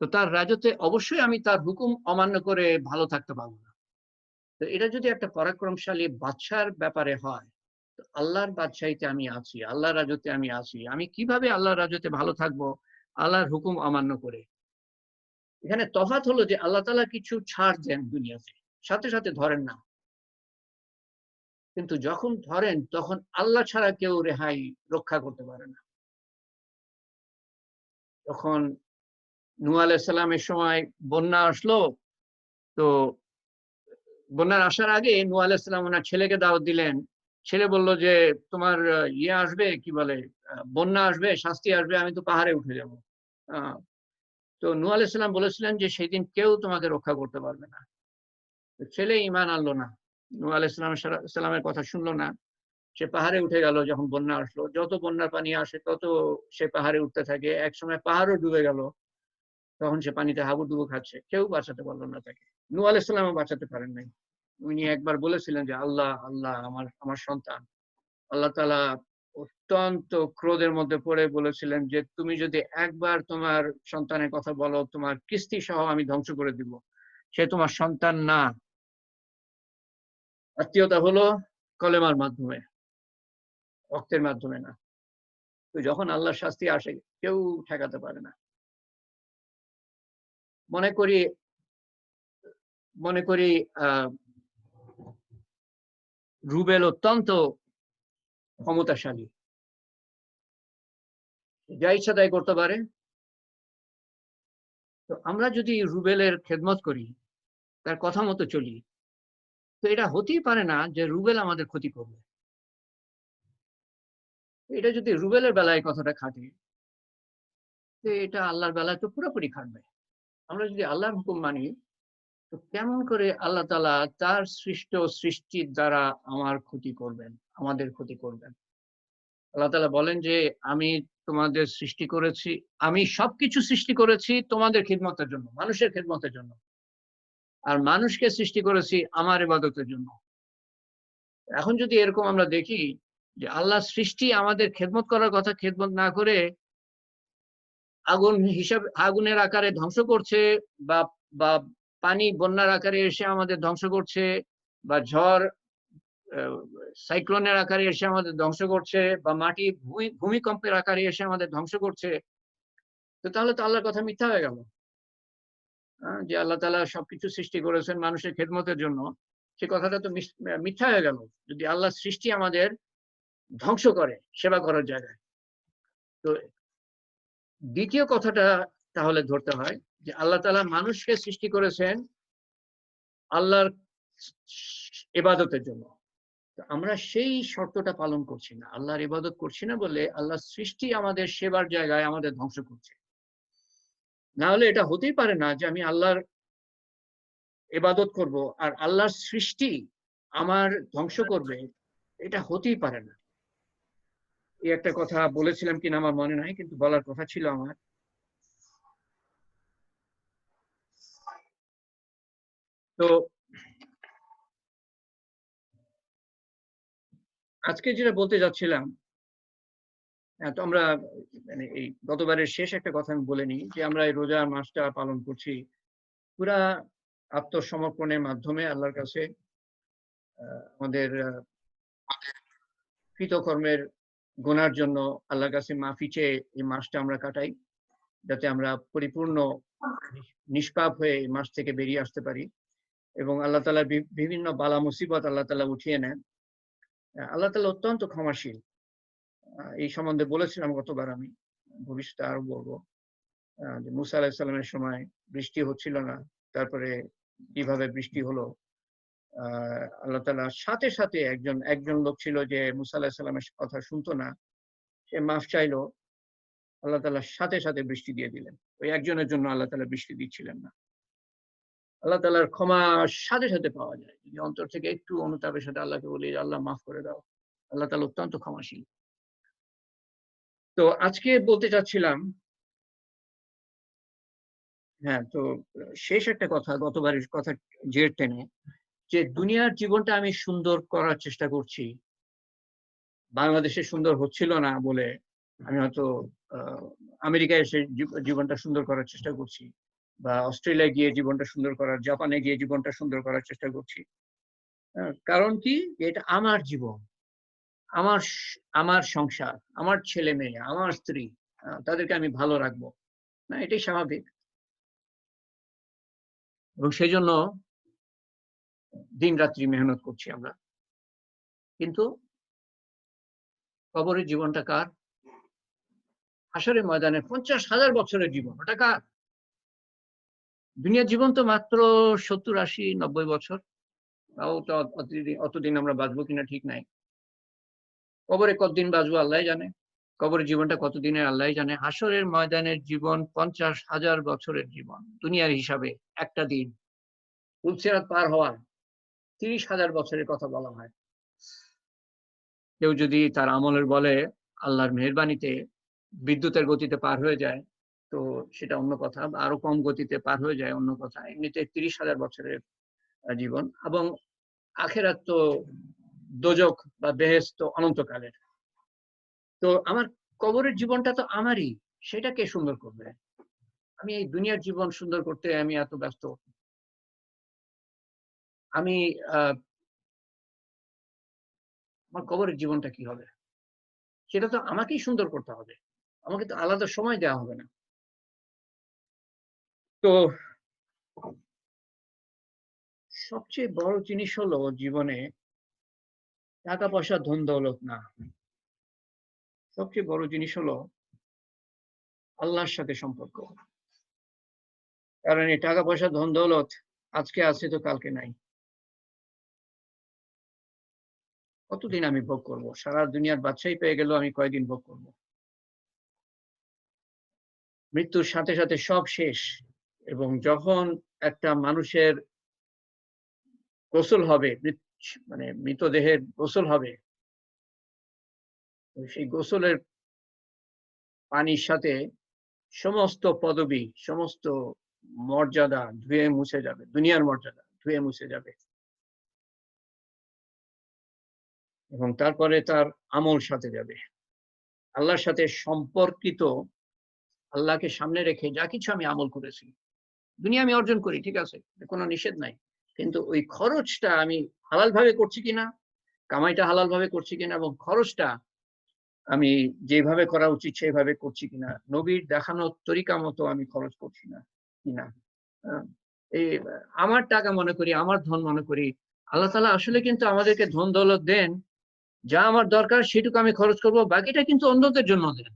তো তার রাজত্বে অবশ্যই আমি তার হুকুম অমান্য করে ভালো থাকতে পারবো না। তো এটা যদি একটা পরাক্রমশালী বাদশার ব্যাপারে হয়, তো আল্লাহর বাদশাহিতে আমি আছি, আল্লাহর রাজত্বে আমি আছি। আমি কিভাবে আল্লাহর রাজত্বে ভালো থাকবো? আল্লাহর হুকুম অমান্য করে। এখানে তফাৎ হলো যে আল্লাহ তাআলা কিছু ছাড় দেন দুনিয়াতে, সাথে সাথে ধরেন না। কিন্তু যখন ধরেন তখন আল্লাহ ছাড়া কেউ রেহাই রক্ষা করতে পারে না। তখন নূহ আলাইহিস সালামের সময় বন্যা আসলো। তো বন্যার আসার আগে নূহ আলাইহিস সালাম ওনার ছেলেকে দাওয়াত দিলেন। ছেলে বলল যে তোমার ইয়ে আসবে, কি বলে, বন্যা আসবে, শাস্তি আসবে, আমি তো পাহাড়ে উঠে যাব। তো নূহ আলাইহিস সালাম বলেছিলেন যে সেদিন কেউ তোমাকে রক্ষা করতে পারবে না। ছেলে ঈমান আনলো না, নূহ আলাইহিস সালামের কথা শুনলো না। সে পাহাড়ে উঠে গেল। যখন বন্যা আসলো, যত বন্যার পানি আসে তত সে পাহাড়ে উঠতে থাকে। একসময় পাহাড়ও ডুবে গেল। তখন সে পানিতে হাবুডুবু খাচ্ছে, কেউ বাঁচাতে পারলো না তাকে। নূহ আলাইহিস সালামও বাঁচাতে পারেন নাই। উনি একবার বলেছিলেন যে আল্লাহ আল্লাহ আমার আমার সন্তান। আল্লাহ তাআলা অত্যন্ত ক্রোধের মধ্যে পড়ে বলেছিলেন যে তুমি যদি একবার তোমার সন্তানের কথা বলো, তোমার কিস্তি সহ আমি ধ্বংস করে দিব। সে তোমার সন্তান না। আত্মীয়তা হলো কলেমার মাধ্যমে, রক্তের মাধ্যমে না। তো যখন আল্লাহর শাস্তি আসে কেউ ঠেকাতে পারে না। মনে করি মনে করি রুবেল অত্যন্ত ক্ষমতাশালী, যা ইচ্ছা তাই করতে পারে। তো আমরা যদি রুবেলের খেদমত করি, তার কথা মতো চলি, তো এটা হতেই পারে না যে রুবেল আমাদের ক্ষতি করবে। এটা যদি রুবেলের বেলায় কথাটা খাটে, তো এটা আল্লাহর বেলায় তো পুরোপুরি খাটবে। আমরা যদি আল্লাহর হুকুম মানি, তো কেমন করে আল্লাহ তাআলা তার সৃষ্ট সৃষ্টির দ্বারা আমার ক্ষতি করবেন, আমাদের ক্ষতি করবেন? আল্লাহ তাআলা বলেন যে আমি তোমাদের সৃষ্টি করেছি, আমি সবকিছু সৃষ্টি করেছি তোমাদের খিদমতের জন্য, মানুষের খিদমতের জন্য। আর মানুষকে সৃষ্টি করেছি আমার ইবাদতের জন্য। এখন যদি এরকম আমরা দেখি যে আল্লাহর সৃষ্টি আমাদের খেদমত করার কথা খেদমত না করে আগুনের আকারে ধ্বংস করছে, বা বা পানি বন্যার আকারে এসে আমাদের ধ্বংস করছে, বা ঝড় সাইক্লোনের আকারে এসে আমাদের ধ্বংস করছে, বা মাটি ভূমিকম্পের আকারে এসে আমাদের ধ্বংস করছে, তো তাহলে তো আল্লাহর কথা মিথ্যা হয়ে গেল। যে আল্লাহ তাআলা সবকিছু সৃষ্টি করেছেন মানুষের খেদমতের জন্য, সে কথাটা তো মিথ্যা হয়ে গেল যদি আল্লাহ সৃষ্টি আমাদের ধ্বংস করে সেবা করার জায়গায়। তো দ্বিতীয় কথাটা তাহলে ধরতে হয় যে আল্লাহ তাআলা মানুষকে সৃষ্টি করেছেন আল্লাহর ইবাদতের জন্য। তো আমরা সেই শর্তটা পালন করছি না, আল্লাহর ইবাদত করছি না বলে আল্লাহর সৃষ্টি আমাদের সেবার জায়গায় আমাদের ধ্বংস করছে। না হলে এটা হতেই পারে না যে আমি আল্লাহর ইবাদত করব আর আল্লাহর সৃষ্টি আমার ধ্বংস করবে, এটা হতেই পারে না। এই একটা কথা বলেছিলাম কিনা আমার মনে নাই, কিন্তু বলার কথা ছিল আমার। তো আজকে যেটা বলতে যাচ্ছিলাম, তো আমরা মানে এই গতবারের শেষ একটা কথা আমি বলে নিই যে আমরা এই রোজা মাসটা পালন করছি পুরা আত্মসমর্পণের মাধ্যমে আল্লাহর কাছে। আমাদের কৃতকর্মের গুনার জন্য আল্লাহর কাছে মাফি চেয়ে এই মাসটা আমরা কাটাই, যাতে আমরা পরিপূর্ণ নিষ্পাপ হয়ে এই মাস থেকে বেরিয়ে আসতে পারি এবং আল্লাহ তাআলা বিভিন্ন বালা মুসিবত আল্লাহ তাআলা উঠিয়ে নেন। আল্লাহ তাআলা অত্যন্ত ক্ষমাশীল। এই সম্বন্ধে বলেছিলাম গতবার, আমি ভবিষ্যতে আরো বলবো। যে মুসা আলাইহিস সালামের সময় বৃষ্টি হচ্ছিল না, তারপরে কিভাবে বৃষ্টি হলো। আল্লাহ তাআলা সাথে সাথে একজন লোক ছিল যে মুসা আলাইহিস সালামের কথা শুনতো না, সে মাফ চাইলো, আল্লাহ তাআলা সাথে সাথে বৃষ্টি দিয়ে দিলেন। ওই একজনের জন্য আল্লাহ তাআলা বৃষ্টি দিচ্ছিলেন না। আল্লাহ তাআলার ক্ষমা সাথে সাথে পাওয়া যায় যদি অন্তর থেকে একটু অনুতাপের সাথে আল্লাহকে বলি, আল্লাহ মাফ করে দাও। আল্লাহ তাআলা অত্যন্ত ক্ষমাশীল। তো আজকে বলতে চাচ্ছিলাম, হ্যাঁ, তো শেষ একটা কথা, গতবারের কথা জের টেনে, যে দুনিয়ার জীবনটা আমি সুন্দর করার চেষ্টা করছি, বাংলাদেশে সুন্দর হচ্ছিল না বলে আমি হয়তো আমেরিকায় এসে জীবনটা সুন্দর করার চেষ্টা করছি, বা অস্ট্রেলিয়ায় গিয়ে জীবনটা সুন্দর করার, জাপানে গিয়ে জীবনটা সুন্দর করার চেষ্টা করছি। কারণ কি, এটা আমার জীবন, আমার সংসার, আমার ছেলে মেয়ে, আমার স্ত্রী, তাদেরকে আমি ভালো রাখবো, না এটাই স্বাভাবিক। এবং সেই জন্য দিন রাত্রি মেহনত করছি আমরা। কিন্তু কবরের জীবনটা কার? হাসরের ময়দানে 50,000 বছরের জীবন, ওটা কার? দুনিয়ার জীবন তো মাত্র 70, 80, 90 বছর, তাও তো অতদিন আমরা বাঁচবো কিনা ঠিক নাই। কবরে কতদিন বাঁচবো আল্লাহ জানে, কবরের জীবনটা কতদিনের আল্লাহ জানে। হাসরের ময়দানের জীবন 50,000 বছরের জীবন, দুনিয়ার হিসাবে একটা দিন। পুলসিরাত পার হওয়া 30,000 বছরের কথা বলা হয়। কেউ যদি তার আমলের বলে আল্লাহর মেহেরবানিতে বিদ্যুতের গতিতে পার হয়ে যায়, তো সেটা অন্য কথা, আরো কম গতিতে পার হয়ে যায় অন্য কথা। এমনিতে 30,000 বছরের জীবন। এবং আখেরাত তো দোজখ বা বেহেশত অনন্তকালের। তো আমার কবরের জীবনটা তো আমারই, সেটা কে সুন্দর করবে? আমি এই দুনিয়ার জীবন সুন্দর করতে আমি এত ব্যস্ত। আমি আমার কবরের জীবনটা কি হবে সেটা তো আমাকেই সুন্দর করতে হবে, আমাকে তো আলাদা সময় দেওয়া হবে না। তো সবচেয়ে বড় জিনিস হলো জীবনে টাকা পয়সা ধন দৌলত না, সবচেয়ে বড় জিনিস হলো আল্লাহর সাথে সম্পর্ক। কারণ এই টাকা পয়সা ধন দৌলত আজকে আছে তো কালকে নাই। কতদিন আমি ভোগ করব? সারা দুনিয়ার বাদশাহী পেয়ে গেল, আমি কয়দিন ভোগ করব? মৃত্যুর সাথে সাথে সব শেষ। এবং যখন একটা মানুষের গোসল হবে, মানে মৃতদেহের গোসল হবে, সেই গোসলের পানির সাথে সমস্ত পদবি, সমস্ত মর্যাদা ধুয়ে মুছে যাবে, দুনিয়ার মর্যাদা ধুয়ে মুছে যাবে। এবং তারপরে তার আমল সাথে যাবে, আল্লাহর সাথে সম্পর্কিত। আল্লাহকে সামনে রেখে যা কিছু আমি আমল করেছি, দুনিয়া আমি অর্জন করি, ঠিক আছে, কোনো নিষেধ নাই, কিন্তু ওই খরচটা আমি হালাল ভাবে করছি কিনা, কামাইটা হালাল ভাবে করছি কিনা, এবং খরচটা আমি যেভাবে করা উচিত সেভাবে করছি কিনা, নবীর দেখানো তরিকা মতো আমি খরচ করছি না কিনা, এই আমার টাকা মনে করি, আমার ধন মনে করি। আল্লাহ তাআলা আসলে কিন্তু আমাদেরকে ধন দৌলত দেন, যা আমার দরকার সেটুকু আমি খরচ করব, বাকিটা কিন্তু অন্যদের জন্য দেন।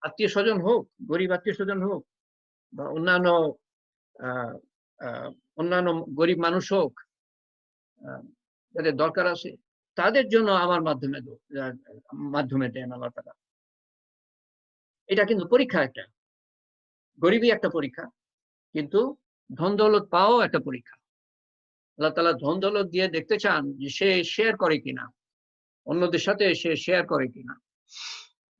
আত্মীয় স্বজন হোক, গরিব আত্মীয় স্বজন হোক, বা অন্যান্য আহ, আহ, অন্যান্য গরিব মানুষ হোক, যাদের দরকার আছে, তাদের জন্য আমার মাধ্যমে দেন আল্লাহ তাআলা। এটা কিন্তু পরীক্ষা একটা, গরিবই একটা পরীক্ষা, কিন্তু ধন দৌলত পাওয়াও একটা পরীক্ষা। আল্লাহ তাআলা ধন দৌলত দিয়ে দেখতে চান যে সে শেয়ার করে কিনা, অন্যদের সাথে সে শেয়ার করে কিনা।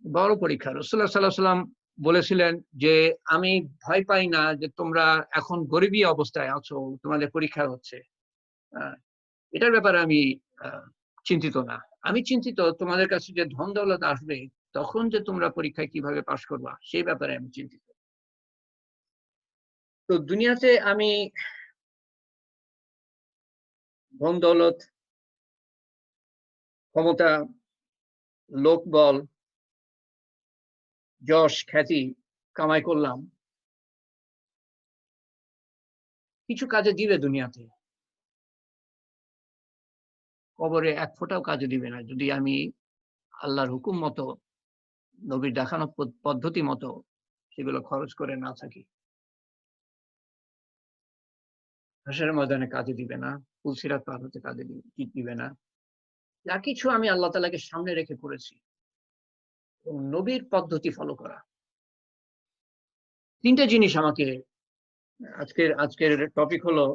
বড় পরীক্ষা। রাসূলুল্লাহ সাল্লাল্লাহু আলাইহি ওয়াসাল্লাম বলেছিলেন যে আমি ভয় পাই না যে তোমরা এখন গরিবী অবস্থায় আছো, তোমাদের পরীক্ষা হচ্ছে, এটার ব্যাপারে আমি চিন্তিত না। আমি চিন্তিত তোমাদের কাছে যে ধন দৌলত আসবে, তখন যে তোমরা পরীক্ষায় কিভাবে পাশ করবা সেই ব্যাপারে আমি চিন্তিত। তো দুনিয়াতে আমি ধন দৌলত, ক্ষমতা, লোকবল, যশ, খ্যাতি কামাই করলাম, কিছু কাজে দিবে দুনিয়াতে, কবরে এক ফোঁটাও কাজে দিবে না যদি আমি আল্লাহর হুকুম মতো, নবীর দেখানো পদ্ধতি মতো সেগুলো খরচ করে না থাকি। হাসরের ময়দানে কাজে দিবে না, পুলসিরাত পার হতে কাজে দিবে না। যা কিছু আমি আল্লাহ তাআলাকে সামনে রেখে করেছি এবং নবীর পদ্ধতি ফলো করা, তিনটে জিনিস আমাকে আজকের টপিক হলো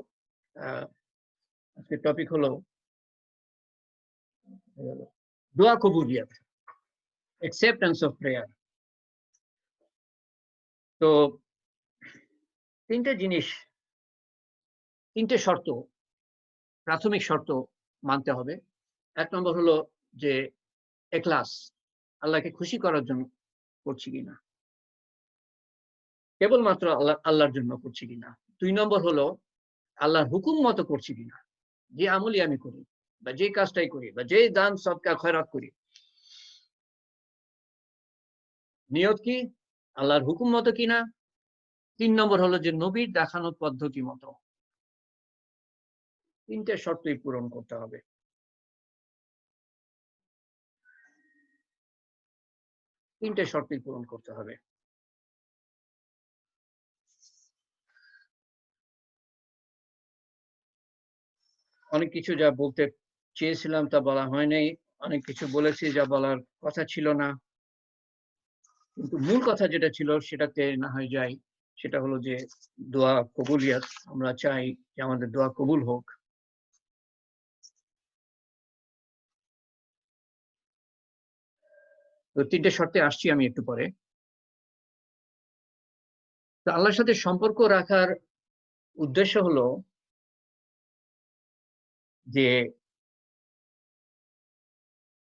আজকের টপিক হলো দোয়া কবুলিয়াত, acceptance of prayer। তো তিনটে জিনিস, তিনটে শর্ত, প্রাথমিক শর্ত মানতে হবে। এক নম্বর হলো যে এখলাস, আল্লাহকে খুশি করার জন্য করছি কিনা, কেবলমাত্র আল্লাহর জন্য করছি কিনা। 2 নম্বর হলো আল্লাহর হুকুম মতো করছি কিনা, যে আমলই আমি করি বা যে কাজটাই করি বা যে দান সদকা খয়রাত করি, নিয়ত কি আল্লাহর হুকুম মতো কিনা। 3 নম্বর হলো যে নবীর দেখানো পদ্ধতি মতো। তিনটে শর্তই পূরণ করতে হবে। তিনটে শর্তই পূরণ করতে হবে। অনেক কিছু যা বলতে চেয়েছিলাম তা বলা হয় নাই, অনেক কিছু বলেছি যা বলার কথা ছিল না, কিন্তু মূল কথা যেটা ছিল সেটাতে না হয় যাই। সেটা হলো যে দোয়া কবুলিয়াত, আমরা চাই যে আমাদের দোয়া কবুল হোক। তো তিনটে শর্তে আসছি আমি একটু পরে। তো আল্লাহর সাথে সম্পর্ক রাখার উদ্দেশ্য হলো যে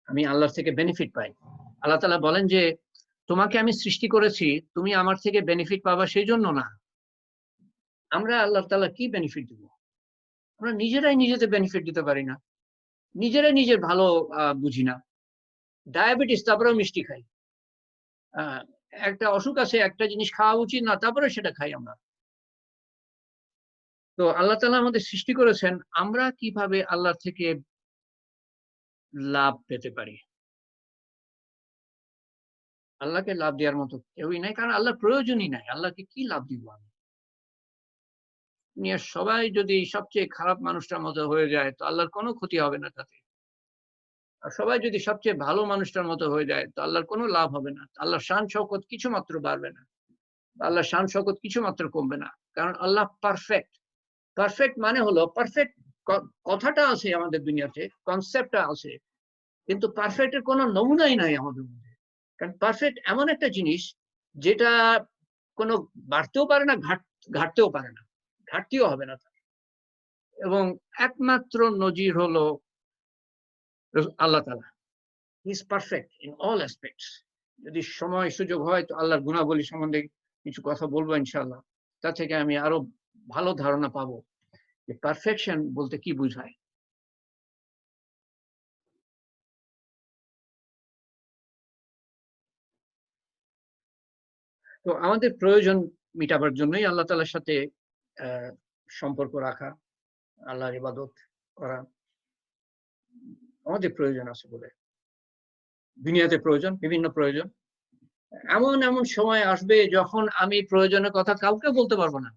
আমি আল্লাহর থেকে বেনিফিট পাই। আল্লাহ তাআলা বলেন যে তোমাকে আমি সৃষ্টি করেছি, তুমি আমার থেকে বেনিফিট পাবা সেই জন্য না। আমরা আল্লাহ তাআলা কি বেনিফিট দিব? আমরা নিজেরাই নিজেদের বেনিফিট দিতে পারি না, নিজেরাই নিজের ভালো বুঝি না। ডায়াবেটিস, তারপরেও মিষ্টি খাই। একটা অসুখ আছে, একটা জিনিস খাওয়া উচিত না, তারপরে সেটা খাই আমরা। তো আল্লাহ তাআলা আমাদের সৃষ্টি করেছেন, আমরা কিভাবে আল্লাহ থেকে লাভ পেতে পারি। আল্লাহকে লাভ দেওয়ার মতো কেউই নাই, কারণ আল্লাহর প্রয়োজনই নাই। আল্লাহকে কি লাভ দিব আমি? দুনিয়ার সবাই যদি সবচেয়ে খারাপ মানুষটার মতো হয়ে যায়, তো আল্লাহর কোনো ক্ষতি হবে না তাতে। আর সবাই যদি সবচেয়ে ভালো মানুষটার মতো হয়ে যায়, তো আল্লাহর কোনো লাভ হবে না। আল্লাহর শান শওকত কিছু মাত্র বাড়বে না, আল্লাহর শান শওকত কিছু মাত্র কমবে না, কারণ আল্লাহ পারফেক্ট। পারফেক্ট মানে হলো পারফেক্ট, কথাটা আছে আমাদের দুনিয়াতে, কনসেপ্টটা আছে, কিন্তু পারফেক্টের কোনো নমুনাই নাই আমাদের মধ্যে। কারণ পারফেক্ট এমন একটা জিনিস যেটা কোনো বাড়তেও পারে না, ঘাটতেও পারে না, ঘাটতিও হবে না। এবং একমাত্র নজির হলো আল্লাহ তাআলা। He is perfect in all aspects. যদি সময় সুযোগ হয় তো আল্লাহর গুণাবলী সম্বন্ধে কিছু কথা বলবো ইনশাআল্লাহ। তা থেকে আমি আরো ভালো ধারণা পাবো যে পারফেকশন বলতে কি বোঝায়। তো আমাদের প্রয়োজন মিটাবার জন্যই আল্লাহ তাআলার সাথে সম্পর্ক রাখা, আল্লাহর ইবাদত করা আমাদের প্রয়োজন আছে বলে। দুনিয়াতে প্রয়োজন, বিভিন্ন প্রয়োজন। এমন এমন সময় আসবে যখন আমি প্রয়োজনের কথা কাউকে বলতে পারবো না,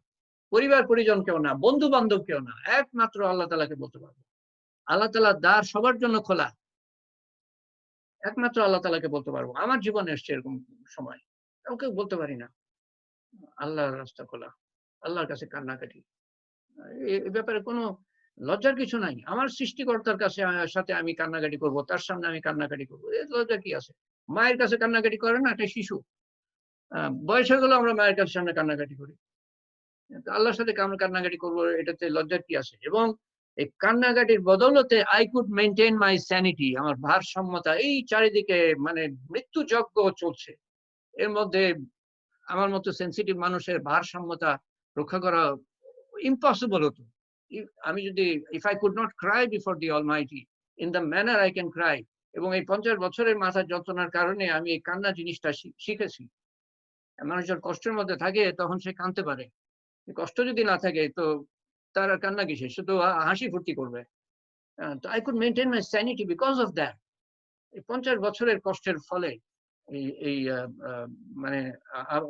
পরিবার পরিজন কেউ না, বন্ধু বান্ধব কেউ না, একমাত্র আল্লাহ তাআলাকে বলতে পারবো। আল্লাহ তাআলার দ্বার সবার জন্য খোলা, একমাত্র আল্লাহ তাআলাকে বলতে পারবো। আমার জীবনে এসছে এরকম সময়, কাউকে বলতে পারি না। আল্লাহর রাস্তা খোলা, আল্লাহর কাছে কান্নাকাটি। এ ব্যাপারে কোনো লজ্জার কিছু নাই। আমার সৃষ্টিকর্তার কাছে সাথে আমি কান্নাকাটি করব, তার সামনে আমি কান্নাকাটি করব, এর লজ্জা কি আছে? মায়ের কাছে কান্নাকাটি করে না একটা শিশু? বয়স হয়ে গেলেও আমরা মায়ের কাছে সামনে কান্নাকাটি করি। আল্লাহর সাথে আমরা কান্নাকাটি করবো, এটাতে লজ্জার কি আছে? এবং এই কান্নাকাটির বদৌলতে I could maintain my sanity, আমার ভারসাম্যতা। এই চারিদিকে মানে মৃত্যু যজ্ঞ চলছে, এর মধ্যে আমার মতো সেন্সিটিভ মানুষের ভারসাম্যতা রক্ষা করা ইম্পসিবল হতো। আমি যদি if I could not Cry before the Almighty in the manner I can Cry, এবং এই 50 বছরের মাথার যন্ত্রণার কারণে আমি এই কান্না জিনিসটা শিখেছি। মানুষ যখন কষ্টের মধ্যে থাকে তখন সে কাঁদতে পারে, কষ্ট যদি না থাকে তো তার আর কান্না কিসের, সে তো হাসি ফুর্তি করবে। তো I could maintain my sanity because of that. এই 50 বছরের কষ্টের ফলে এই এই মানে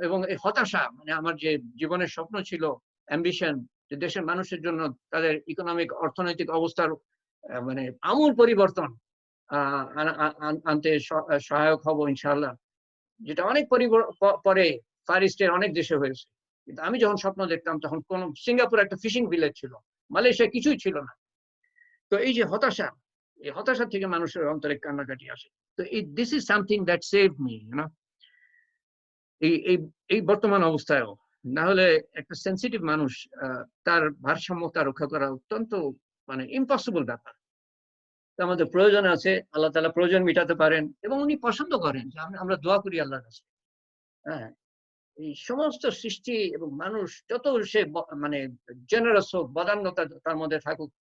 এবং এই হতাশা, মানে আমার যে জীবনের স্বপ্ন ছিল, অ্যাম্বিশন, যে দেশের মানুষের জন্য তাদের ইকোনমিক অর্থনৈতিক অবস্থার মানে আমূল পরিবর্তন আনতে সহায়ক হব ইনশাআল্লাহ, যেটা অনেক পরে ফার ইস্টের অনেক দেশে হয়েছে। কিন্তু আমি যখন স্বপ্ন দেখতাম তখন কোন সিঙ্গাপুর একটা ফিশিং ভিলেজ ছিল, মালয়েশিয়া কিছুই ছিল না। তো এই যে হতাশা, এই হতাশা থেকে মানুষের অন্তরে কান্নাকাটি আসে। তো this is something that save me, এই এই এই বর্তমান অবস্থায়ও। না হলে একটা সেন্সিটিভ মানুষ তার ভারসাম্যতা রক্ষা করা অত্যন্ত মানে ইম্পসিবল ব্যাপার। আমাদের প্রয়োজন আছে, আল্লাহ তাআলা প্রয়োজন মিটাতে পারেন এবং উনি পছন্দ করেন যে আমরা দোয়া করি আল্লাহর কাছে। হ্যাঁ, এই সমস্ত সৃষ্টি এবং মানুষ যত সে মানে জেনারেস হোক, বদান্যতা তার মধ্যে থাকুক,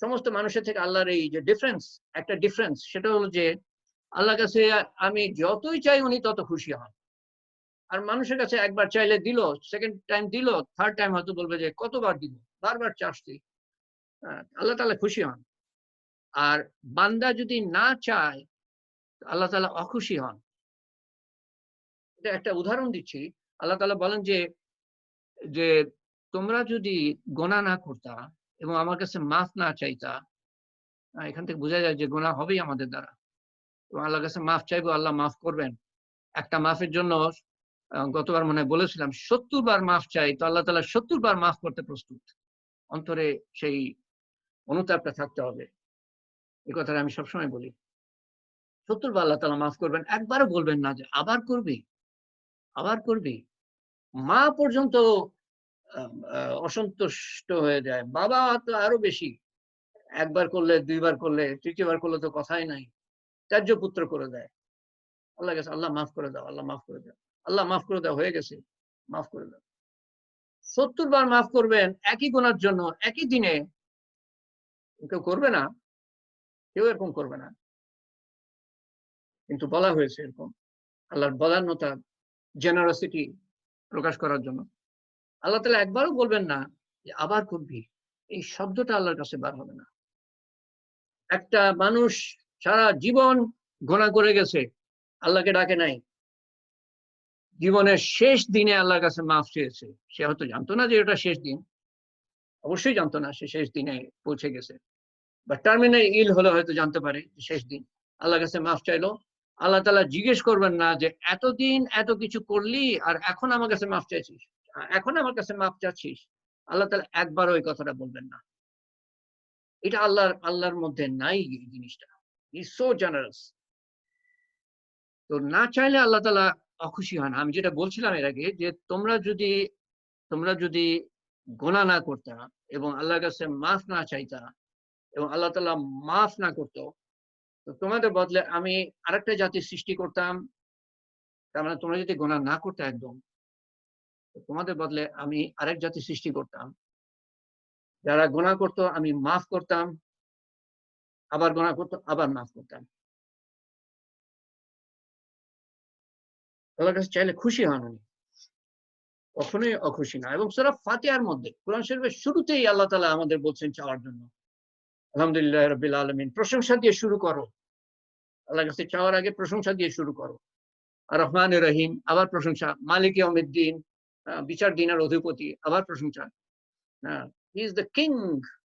সমস্ত মানুষের থেকে আল্লাহর এই যে ডিফারেন্স, একটা ডিফারেন্স, সেটা হলো যে আল্লাহর কাছে আমি যতই চাই উনি তত খুশি হন। আর মানুষের কাছে একবার চাইলে দিল, সেকেন্ড টাইম দিল, থার্ড টাইম হয়তো বলবে যে কতবার দিব, বারবার চাচ্ছি। আল্লাহ তাআলা খুশি হন। আর বান্দা যদি না চায়, আল্লাহ তাআলা অখুশি হন। এটা একটা উদাহরণ দিচ্ছি। আল্লাহ তাআলা বলেন যে যে তোমরা যদি গোনা না করতা এবং আমার কাছে মাফ না চাইতা, এখান থেকে বোঝা যায় যে গোনা হবেই আমাদের দ্বারা, এবং আল্লাহর কাছে মাফ চাইবো, আল্লাহ মাফ করবেন। একটা মাফের জন্য গতবার মনে হয় বলেছিলাম 70 বার মাফ চাই, তো আল্লাহ তাআলা 70 বার মাফ করতে প্রস্তুত। অন্তরে সেই অনুতাপটা থাকতে হবে। এই কথাটা আমি সবসময় বলি। 70 বার আল্লাহ তাআলা মাফ করবেন, একবারও বলবেন না যে আবার করবি, আবার করবি। মা পর্যন্ত অসন্তুষ্ট হয়ে যায়, বাবা তো আরো বেশি। একবার করলে, দুইবার করলে, তৃতীয়বার করলে তো কথাই নাই, ত্যায্য পুত্র করে দেয়। আল্লাহ কাছে আল্লাহ মাফ করে দাও, আল্লাহ মাফ করে দাও, আল্লাহ মাফ করে দাও, হয়ে গেছে, মাফ করে দাও। 70 বার মাফ করবেন একই গুনার জন্য, একই দিনে। কেউ করবে না, কেউ এরকম করবে না, কিন্তু বলা হয়েছে এরকম আল্লাহর বদান্যতা, জেনারসিটি প্রকাশ করার জন্য। আল্লাহ তাআলা একবারও বলবেন না যে আবার করবি, এই শব্দটা আল্লাহর কাছে বার হবে না। একটা মানুষ সারা জীবন গুনাহ করে গেছে, আল্লাহকে ডাকে নাই, জীবনের শেষ দিনে আল্লাহর কাছে মাফ চেয়েছে। সে হয়তো জানতো না যে এটা শেষ দিন, অবশ্যই জানতো না সে শেষ দিনে পৌঁছে গেছে, বা টার্মিনাল ইল হলে হয়তো জানতে পারে শেষ দিন। আল্লাহর কাছে মাফ চাইলো, আল্লাহ তাআলা জিজ্ঞেস করবেন না যে এতদিন এত কিছু করলি আর এখন আমার কাছে মাফ চাইছিস, এখন আমার কাছে মাফ চাচ্ছিস। আল্লাহ তাআলা একবারও ওই কথাটা বলবেন না। এটা আল্লাহর মধ্যে নাই এই জিনিসটা। He is so generous. তো না চাইলে আল্লাহ তাআলা অখুশি হন। আমি যেটা বলছিলাম এর আগে, যে তোমরা যদি গুনাহ না করতা এবং আল্লাহর কাছে মাফ না চাইতা এবং আল্লাহ তাআলা মাফ না করতো, তো তোমাদের বদলে আমি আরেকটা জাতি সৃষ্টি করতাম। তার মানে তোমরা যদি গুনাহ না করতে একদম, তোমাদের বদলে আমি আরেক জাতি সৃষ্টি করতাম, যারা গুনাহ করতো আমি মাফ করতাম, আবার গুনাহ করতো আবার মাফ করতাম। আল্লাহর কাছে চাইলে খুশি হন উনি। কখনোই অখুশি না। এবং সূরা ফাতিহার মধ্যে কোরআন শরীফের শুরুতেই আল্লাহ তাআলা আমাদের বলছেন চাওয়ার জন্য। আলহামদুলিল্লাহ রাব্বিল আলামিন, প্রশংসা দিয়ে শুরু করো। আল্লাহর কাছে চাওয়ার আগে প্রশংসা দিয়ে শুরু করো। আর রহমানির রহিম, আবার প্রশংসা। মালিক ইয়াউমিদ্দিন, বিচার দিনের অধিপতি, আবার প্রশংসা। He is the king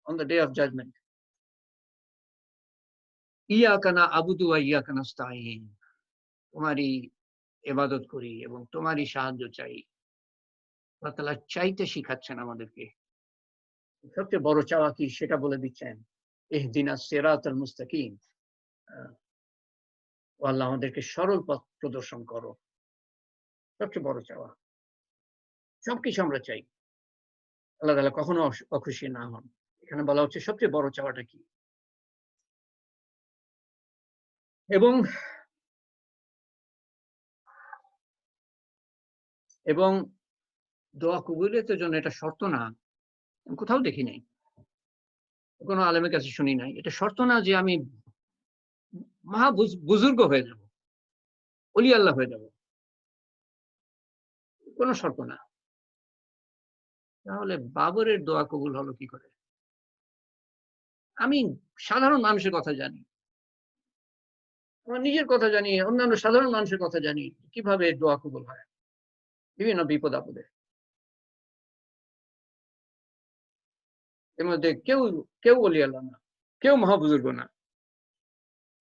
on the day of judgment. ইয়াকা না'বুদু ওয়া ইয়াকা নাস্তাঈন, তোমারই ইবাদত করি এবং তোমারই সাহায্য চাই। আল্লাহ তাআলা চাইতে শিখাচ্ছেন আমাদেরকে। সবচেয়ে বড় চাওয়া কি সেটা বলে দিচ্ছেন। ইহদিনাস সিরাতাল মুস্তাকিম, ও আল্লাহ আমাদেরকে সরল পথ প্রদর্শন করো। সবচেয়ে বড় চাওয়া। সবকিছু আমরা চাই, আল্লাহ তাআলা কখনো অখুশি না হন। এখানে বলা হচ্ছে সবচেয়ে বড় চাওয়াটা কি। এবং এবং দোয়া কবুলিয়তের জন্য এটা শর্ত না, আমি কোথাও দেখি নাই, কোনো আলেমের কাছে শুনি নাই। এটা শর্ত না যে আমি মহা বুজুর্গ হয়ে যাব, ওলি আল্লাহ হয়ে যাব, কোনো শর্ত না। তাহলে বাবরের দোয়া কবুল হলো কি করে? আমি সাধারণ মানুষের কথা জানি, আমার নিজের কথা জানি, অন্যান্য সাধারণ মানুষের কথা জানি কিভাবে দোয়া কবুল হয় বিভিন্ন বিপদ আপদে। এর মধ্যে কেউ কেউ ওলি আল্লাহ না, কেউ মহাবুজুর্গ না।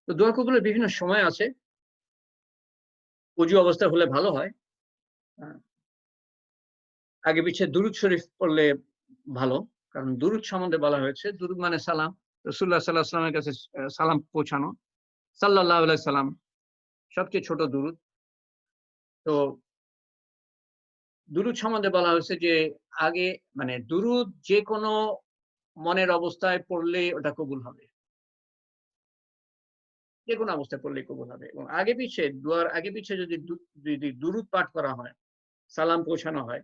তো দোয়া কবুলের বিভিন্ন সময় আছে। উজু অবস্থা হলে ভালো হয়, আগে পিছিয়ে দুরূদ শরীফ পড়লে ভালো, কারণ দুরূদ সম্বন্ধে বলা হয়েছে দুরূদ মানে সালাম। রাসূলুল্লাহ সাল্লাল্লাহু আলাইহি ওয়াসাল্লামের কাছে সালাম পৌঁছানো, সাল্লাল্লাহু আলাইহি সাল্লাম সবচেয়ে ছোট দুরূদ। তো দুরূদ সম্বন্ধে বলা হয়েছে যে আগে মানে দুরূদ যে কোনো মনের অবস্থায় পড়লে ওটা কবুল হবে, যে কোনো অবস্থায় পড়লে কবুল হবে। এবং আগে পিছে দোয়ার আগে পিছে যদি দুরূদ পাঠ করা হয়, সালাম পৌঁছানো হয়,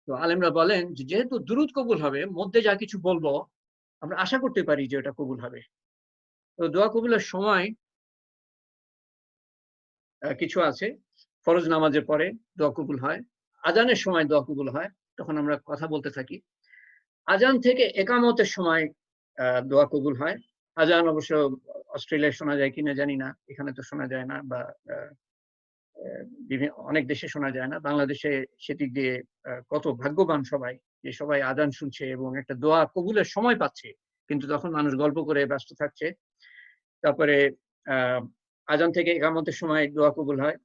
তো আলেমরা বলেন যে যেহেতু দুরূদ কবুল হবে, মধ্যে যা কিছু বলবো আমরা আশা করতে পারি যে ওটা কবুল হবে। তো দোয়া কবুলের সময় কিছু আছে। ফরজ নামাজের পরে দোয়া কবুল হয়, আজানের সময় দোয়া কবুল হয়, তখন আমরা কথা বলতে থাকি। আজান থেকে একামতের সময় দোয়া কবুল হয়। আজান অবশ্য অস্ট্রেলিয়ায় শোনা যায় কিনা জানি না, এখানে তো শোনা যায় না, বা অনেক দেশে শোনা যায় না। বাংলাদেশে সেদিক দিয়ে কত ভাগ্যবান সবাই, যে সবাই আজান শুনছে এবং একটা দোয়া কবুলের সময় পাচ্ছে। কিন্তু তখন মানুষ গল্প করে ব্যস্ত থাকছে। তারপরে আজান থেকে একামতের সময় দোয়া কবুল হয়,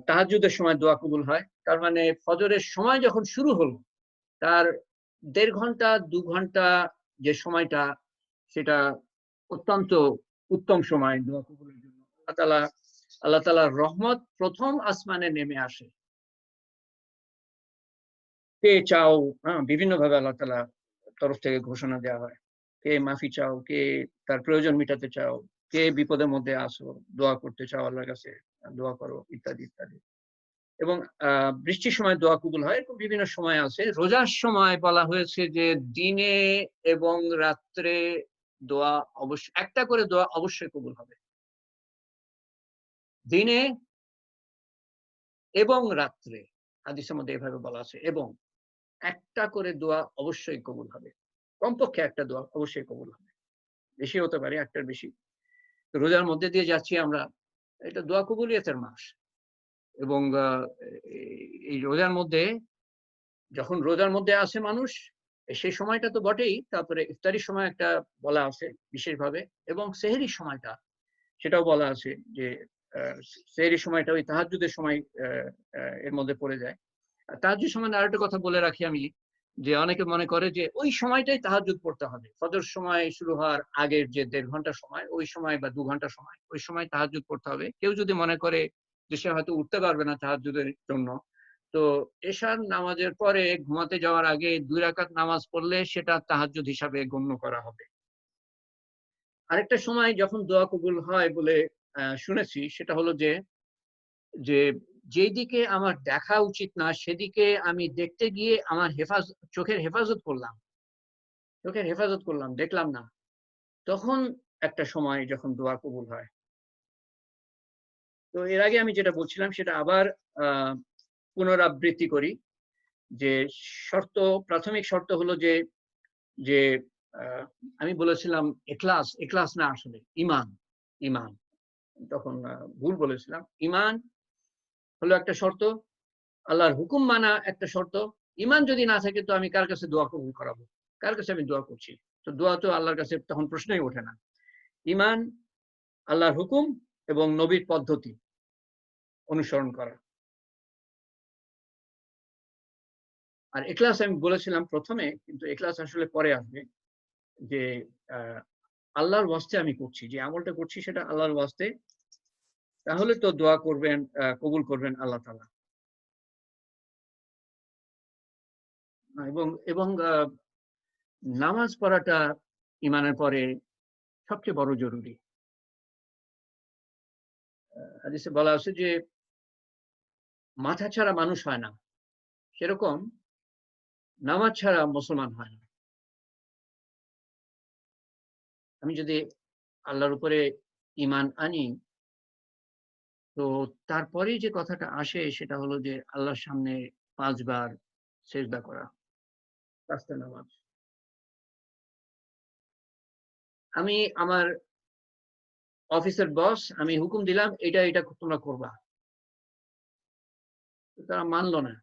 তাহাজ্জুদের সময় দোয়া কবুল হয়। তার মানে ফজরের সময় যখন শুরু হলো, তার ১.৫ ঘন্টা ২ ঘন্টা যে সময়টা, সেটা অত্যন্ত উত্তম সময় দোয়া কবুলের জন্য। আল্লাহ তাআলার রহমত প্রথম আসমানে নেমে আসে। কে চাও, বিভিন্নভাবে আল্লাহ তাআলার তরফ থেকে ঘোষণা দেওয়া হয়। কে মাফি চাও, কে তার প্রয়োজন মিটাতে চাও, কে বিপদের মধ্যে আছো, দোয়া করতে চাও আল্লাহর কাছে, দোয়া করো, ইত্যাদি ইত্যাদি। এবং বৃষ্টির সময় দোয়া কবুল হয়। এরকম বিভিন্ন সময় আছে। রোজার সময় বলা হয়েছে যে দিনে এবং রাত্রে দোয়া একটা করে দোয়া অবশ্যই কবুল হবে। দিনে এবং রাত্রে, হাদিসের মধ্যে এভাবে বলা আছে, এবং একটা করে দোয়া অবশ্যই কবুল হবে। কমপক্ষে একটা দোয়া অবশ্যই কবুল হবে। বেশি হতে পারে, একটার বেশি। তো রোজার মধ্যে দিয়ে যাচ্ছি আমরা, এটা দোয়া কবুলিয়তের মাস। এবং এই রোজার মধ্যে যখন রোজার মধ্যে আছে মানুষ, সেই সময়টা তো বটেই, তারপরে ইফতারির সময় একটা বলা আছে বিশেষভাবে, এবং সেহরির সময়টা সেটাও বলা আছে যে সেহরির সময়টা ওই তাহাজ্জুদের সময় এর মধ্যে পড়ে যায়। তাহাজ্জুদ সম্বন্ধে আরেকটা কথা বলে রাখি আমি, যে অনেকে মনে করে যে ওই সময়টাই তাহাজ্জুদ পড়তে হবে। ফজর সময় শুরু হওয়ার আগের যে ১.৫ ঘন্টা সময়, ওই সময় বা ২ ঘন্টা সময়, ওই সময় তাহাজ্জুদ পড়তে হবে। কেউ যদি মনে করে যে সে হয়তো উঠতে পারবে না তাহাজ্জুদের জন্য, তো এশার নামাজের পরে ঘুমাতে যাওয়ার আগে ২ রাকাত নামাজ পড়লে সেটা তাহাজ্জুদ হিসাবে গণ্য করা হবে। আরেকটা সময় যখন দোয়া কবুল হয় বলে শুনেছি, সেটা হলো যে যে যেদিকে আমার দেখা উচিত না সেদিকে আমি দেখতে গিয়ে আমার চোখের হেফাজত করলাম, দেখলাম না, তখন একটা সময় যখন দোয়া কবুল হয়। তো এর আগে আমি যেটা বলছিলাম সেটা আবার পুনরাবৃত্তি করি যে প্রাথমিক শর্ত হলো যে যে আমি বলেছিলাম এখলাস না, আসলে ঈমান তখন ভুল বলেছিলাম। ঈমান হলো একটা শর্ত, আল্লাহর হুকুম মানা একটা শর্ত। ঈমান যদি না থাকে তো আমি কার কাছে দোয়া কবুল করাবো, কার কাছে আমি দোয়া করছি? তো দোয়া তো আল্লাহর কাছে তখন প্রশ্নই ওঠে না। ঈমান, আল্লাহর হুকুম এবং নবীর পদ্ধতি অনুসরণ করা। আর এখলাস আমি বলেছিলাম প্রথমে, কিন্তু এখলাস আসলে পরে আসবে, যে আল্লাহর ওয়াস্তে আমি করছি, যে আমলটা করছি সেটা আল্লাহর ওয়াস্তে, তাহলে তো দোয়া করবেন, কবুল করবেন আল্লাহ তাআলা। এবং এবং নামাজ পড়াটা ঈমানের পরে সবচেয়ে বড় জরুরি। হাদিসে বলা আছে যে মাথা ছাড়া মানুষ হয় না, সেরকম নামাজ ছাড়া মুসলমান হয় না। আমি যদি আল্লাহর উপরে ঈমান আনি, তো তারপরেই যে কথাটা আসে সেটা হলো যে আল্লাহর সামনে 5 বার সেজদা করা, 5 টা নামাজ। আমি আমার অফিসের বস, আমি হুকুম দিলাম এটা তোমরা করবা, তারা মানলো না,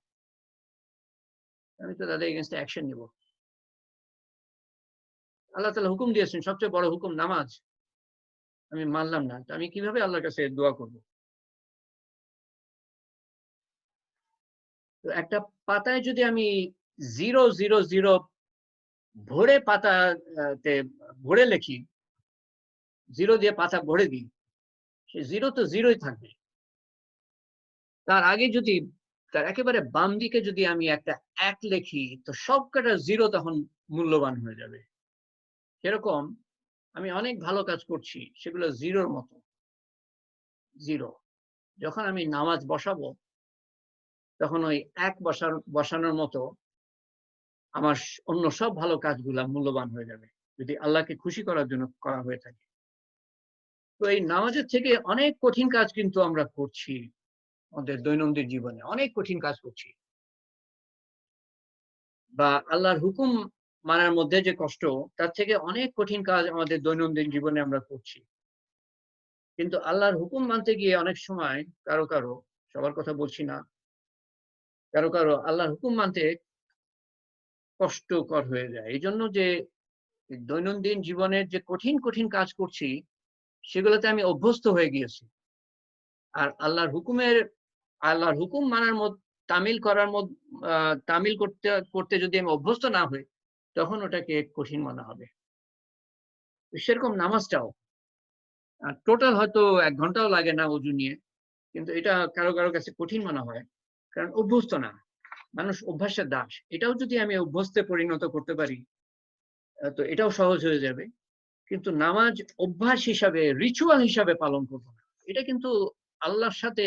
আমি তো তাদের এগেইনস্টে অ্যাকশন নিব। আল্লাহ তাআলা হুকুম দিয়েছেন, সবচেয়ে বড় হুকুম নামাজ, আমি মানলাম না, তো আমি কিভাবে আল্লাহর কাছে দোয়া করব? তো একটা পাতায় যদি আমি 000 ভরে পাতাতে ভরে লিখি, 0 দিয়ে পাতা ভরে দিই, সে 0 তো 0ই থাকবে। তার আগে যদি তার একেবারে বাম দিকে যদি আমি একটা 1 লিখি, তো সবকটা 0 তখন মূল্যবান হয়ে যাবে। সেরকম আমি অনেক ভালো কাজ করছি, সেগুলো 0-র মতো, 0। যখন আমি নামাজ বসাবো, তখন ওই 1 বসানোর মতো আমার অন্য সব ভালো কাজগুলা মূল্যবান হয়ে যাবে, যদি আল্লাহকে খুশি করার জন্য করা হয়ে থাকে। তো এই নামাজের থেকে অনেক কঠিন কাজ কিন্তু আমরা করছি আমাদের দৈনন্দিন জীবনে, অনেক কঠিন কাজ করছি। বা আল্লাহর হুকুম মানার মধ্যে যে কষ্ট, তার থেকে অনেক কঠিন কাজ আমাদের দৈনন্দিন জীবনে আমরা করছি। কিন্তু আল্লাহর হুকুম মানতে গিয়ে অনেক সময় কারো, সবার কথা বলছি না, কারো আল্লাহর হুকুম মানতে কষ্টকর হয়ে যায়। এইজন্য যে দৈনন্দিন জীবনের যে কঠিন কাজ করছি, সেগুলোতে আমি অভ্যস্ত হয়ে গিয়েছি। আর আল্লাহর হুকুম মানার তামিল করতে যদি আমি অভ্যস্ত না হই, তখন ওটাকে কঠিন মনে হবে। সেরকম নামাজটাও টোটাল হয়তো 1 ঘন্টাও লাগে না ওযু নিয়ে, কিন্তু এটা কারো কাছে কঠিন মনে হয়, কারণ অভ্যস্ত না। মানুষ অভ্যাসের দাস। এটাও যদি আমি অভ্যস্তে পরিণত করতে পারি, তো এটাও সহজ হয়ে যাবে। কিন্তু নামাজ অভ্যাস হিসাবে, রিচুয়াল হিসাবে পালন করব না। এটা কিন্তু আল্লাহর সাথে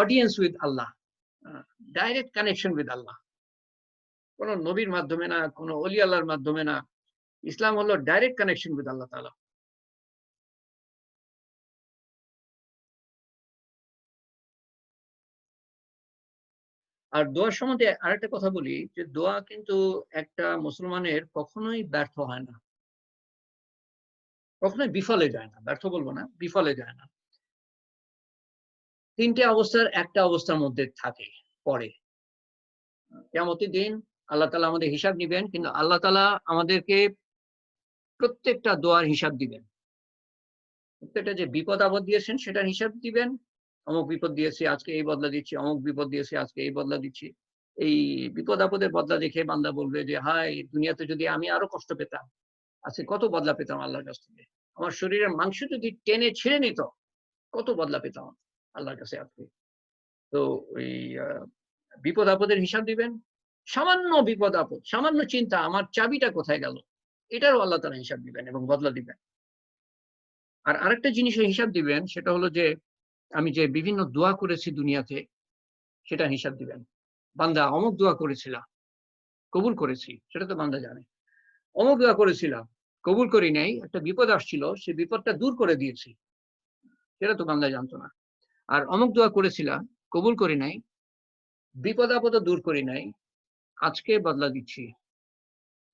audience with Allah, direct connection with Allah. কোন নবীর মাধ্যমে না, কোন অলি আল্লাহর মাধ্যমে না। ইসলাম হলো ডাইরেক্ট কানেকশন উইথ আল্লাহ তাআলা। আর দোয়ার সম্বন্ধে আরেকটা কথা বলি, যে দোয়া কিন্তু একটা মুসলমানের কখনোই ব্যর্থ হয় না, কখনোই বিফলে যায় না। ব্যর্থ বলবো না, বিফলে যায় না। 3টে অবস্থার একটা অবস্থার মধ্যে থাকে, পড়ে। কিয়ামতের দিন আল্লাহ তাআলা আমাদের হিসাব নিবেন, কিন্তু আল্লাহ তাআলা আমাদেরকে প্রত্যেকটা দোয়ার হিসাব দিবেন। প্রত্যেকটা যে বিপদ আপদ দিয়েছেন সেটার হিসাব দিবেন। অমুক বিপদ দিয়েছি, আজকে এই বদলা দিচ্ছি, অমুক বিপদ দিয়েছি, আজকে এই বদলা দিচ্ছি। এই বিপদ আপদের বদলা দেখে বান্দা বলবে যে, হায় দুনিয়াতে যদি আমি আরো কষ্ট পেতাম, আজকে কত বদলা পেতাম আল্লাহর কাছ থেকে। আমার শরীরের মাংস যদি টেনে ছিঁড়ে নিত, কত বদলা পেতাম আল্লাহর কাছে আজকে। তো ওই বিপদ আপদের হিসাব দিবেন। সামান্য বিপদ আপদ, সামান্য চিন্তা, আমার চাবিটা কোথায় গেল, এটারও আল্লাহ তাআলা হিসাব দিবেন এবং বদলা দিবেন। আর আরেকটা জিনিসের হিসাব দিবেন, সেটা হলো যে আমি যে বিভিন্ন দোয়া করেছি দুনিয়াতে, সেটা হিসাব দিবেন। বান্দা অমুক দোয়া করেছিলাম, কবুল করেছি, সেটা তো বান্দা জানে। অমুক দোয়া করেছিলাম, কবুল করি নাই, একটা বিপদ আসছিল, সে বিপদটা দূর করে দিয়েছি, সেটা তো বান্দা জানতো না। আর অমুক দোয়া করেছিলাম, কবুল করি নাই, বিপদ আপদ দূর করি নাই, আজকে বদলা দিচ্ছি।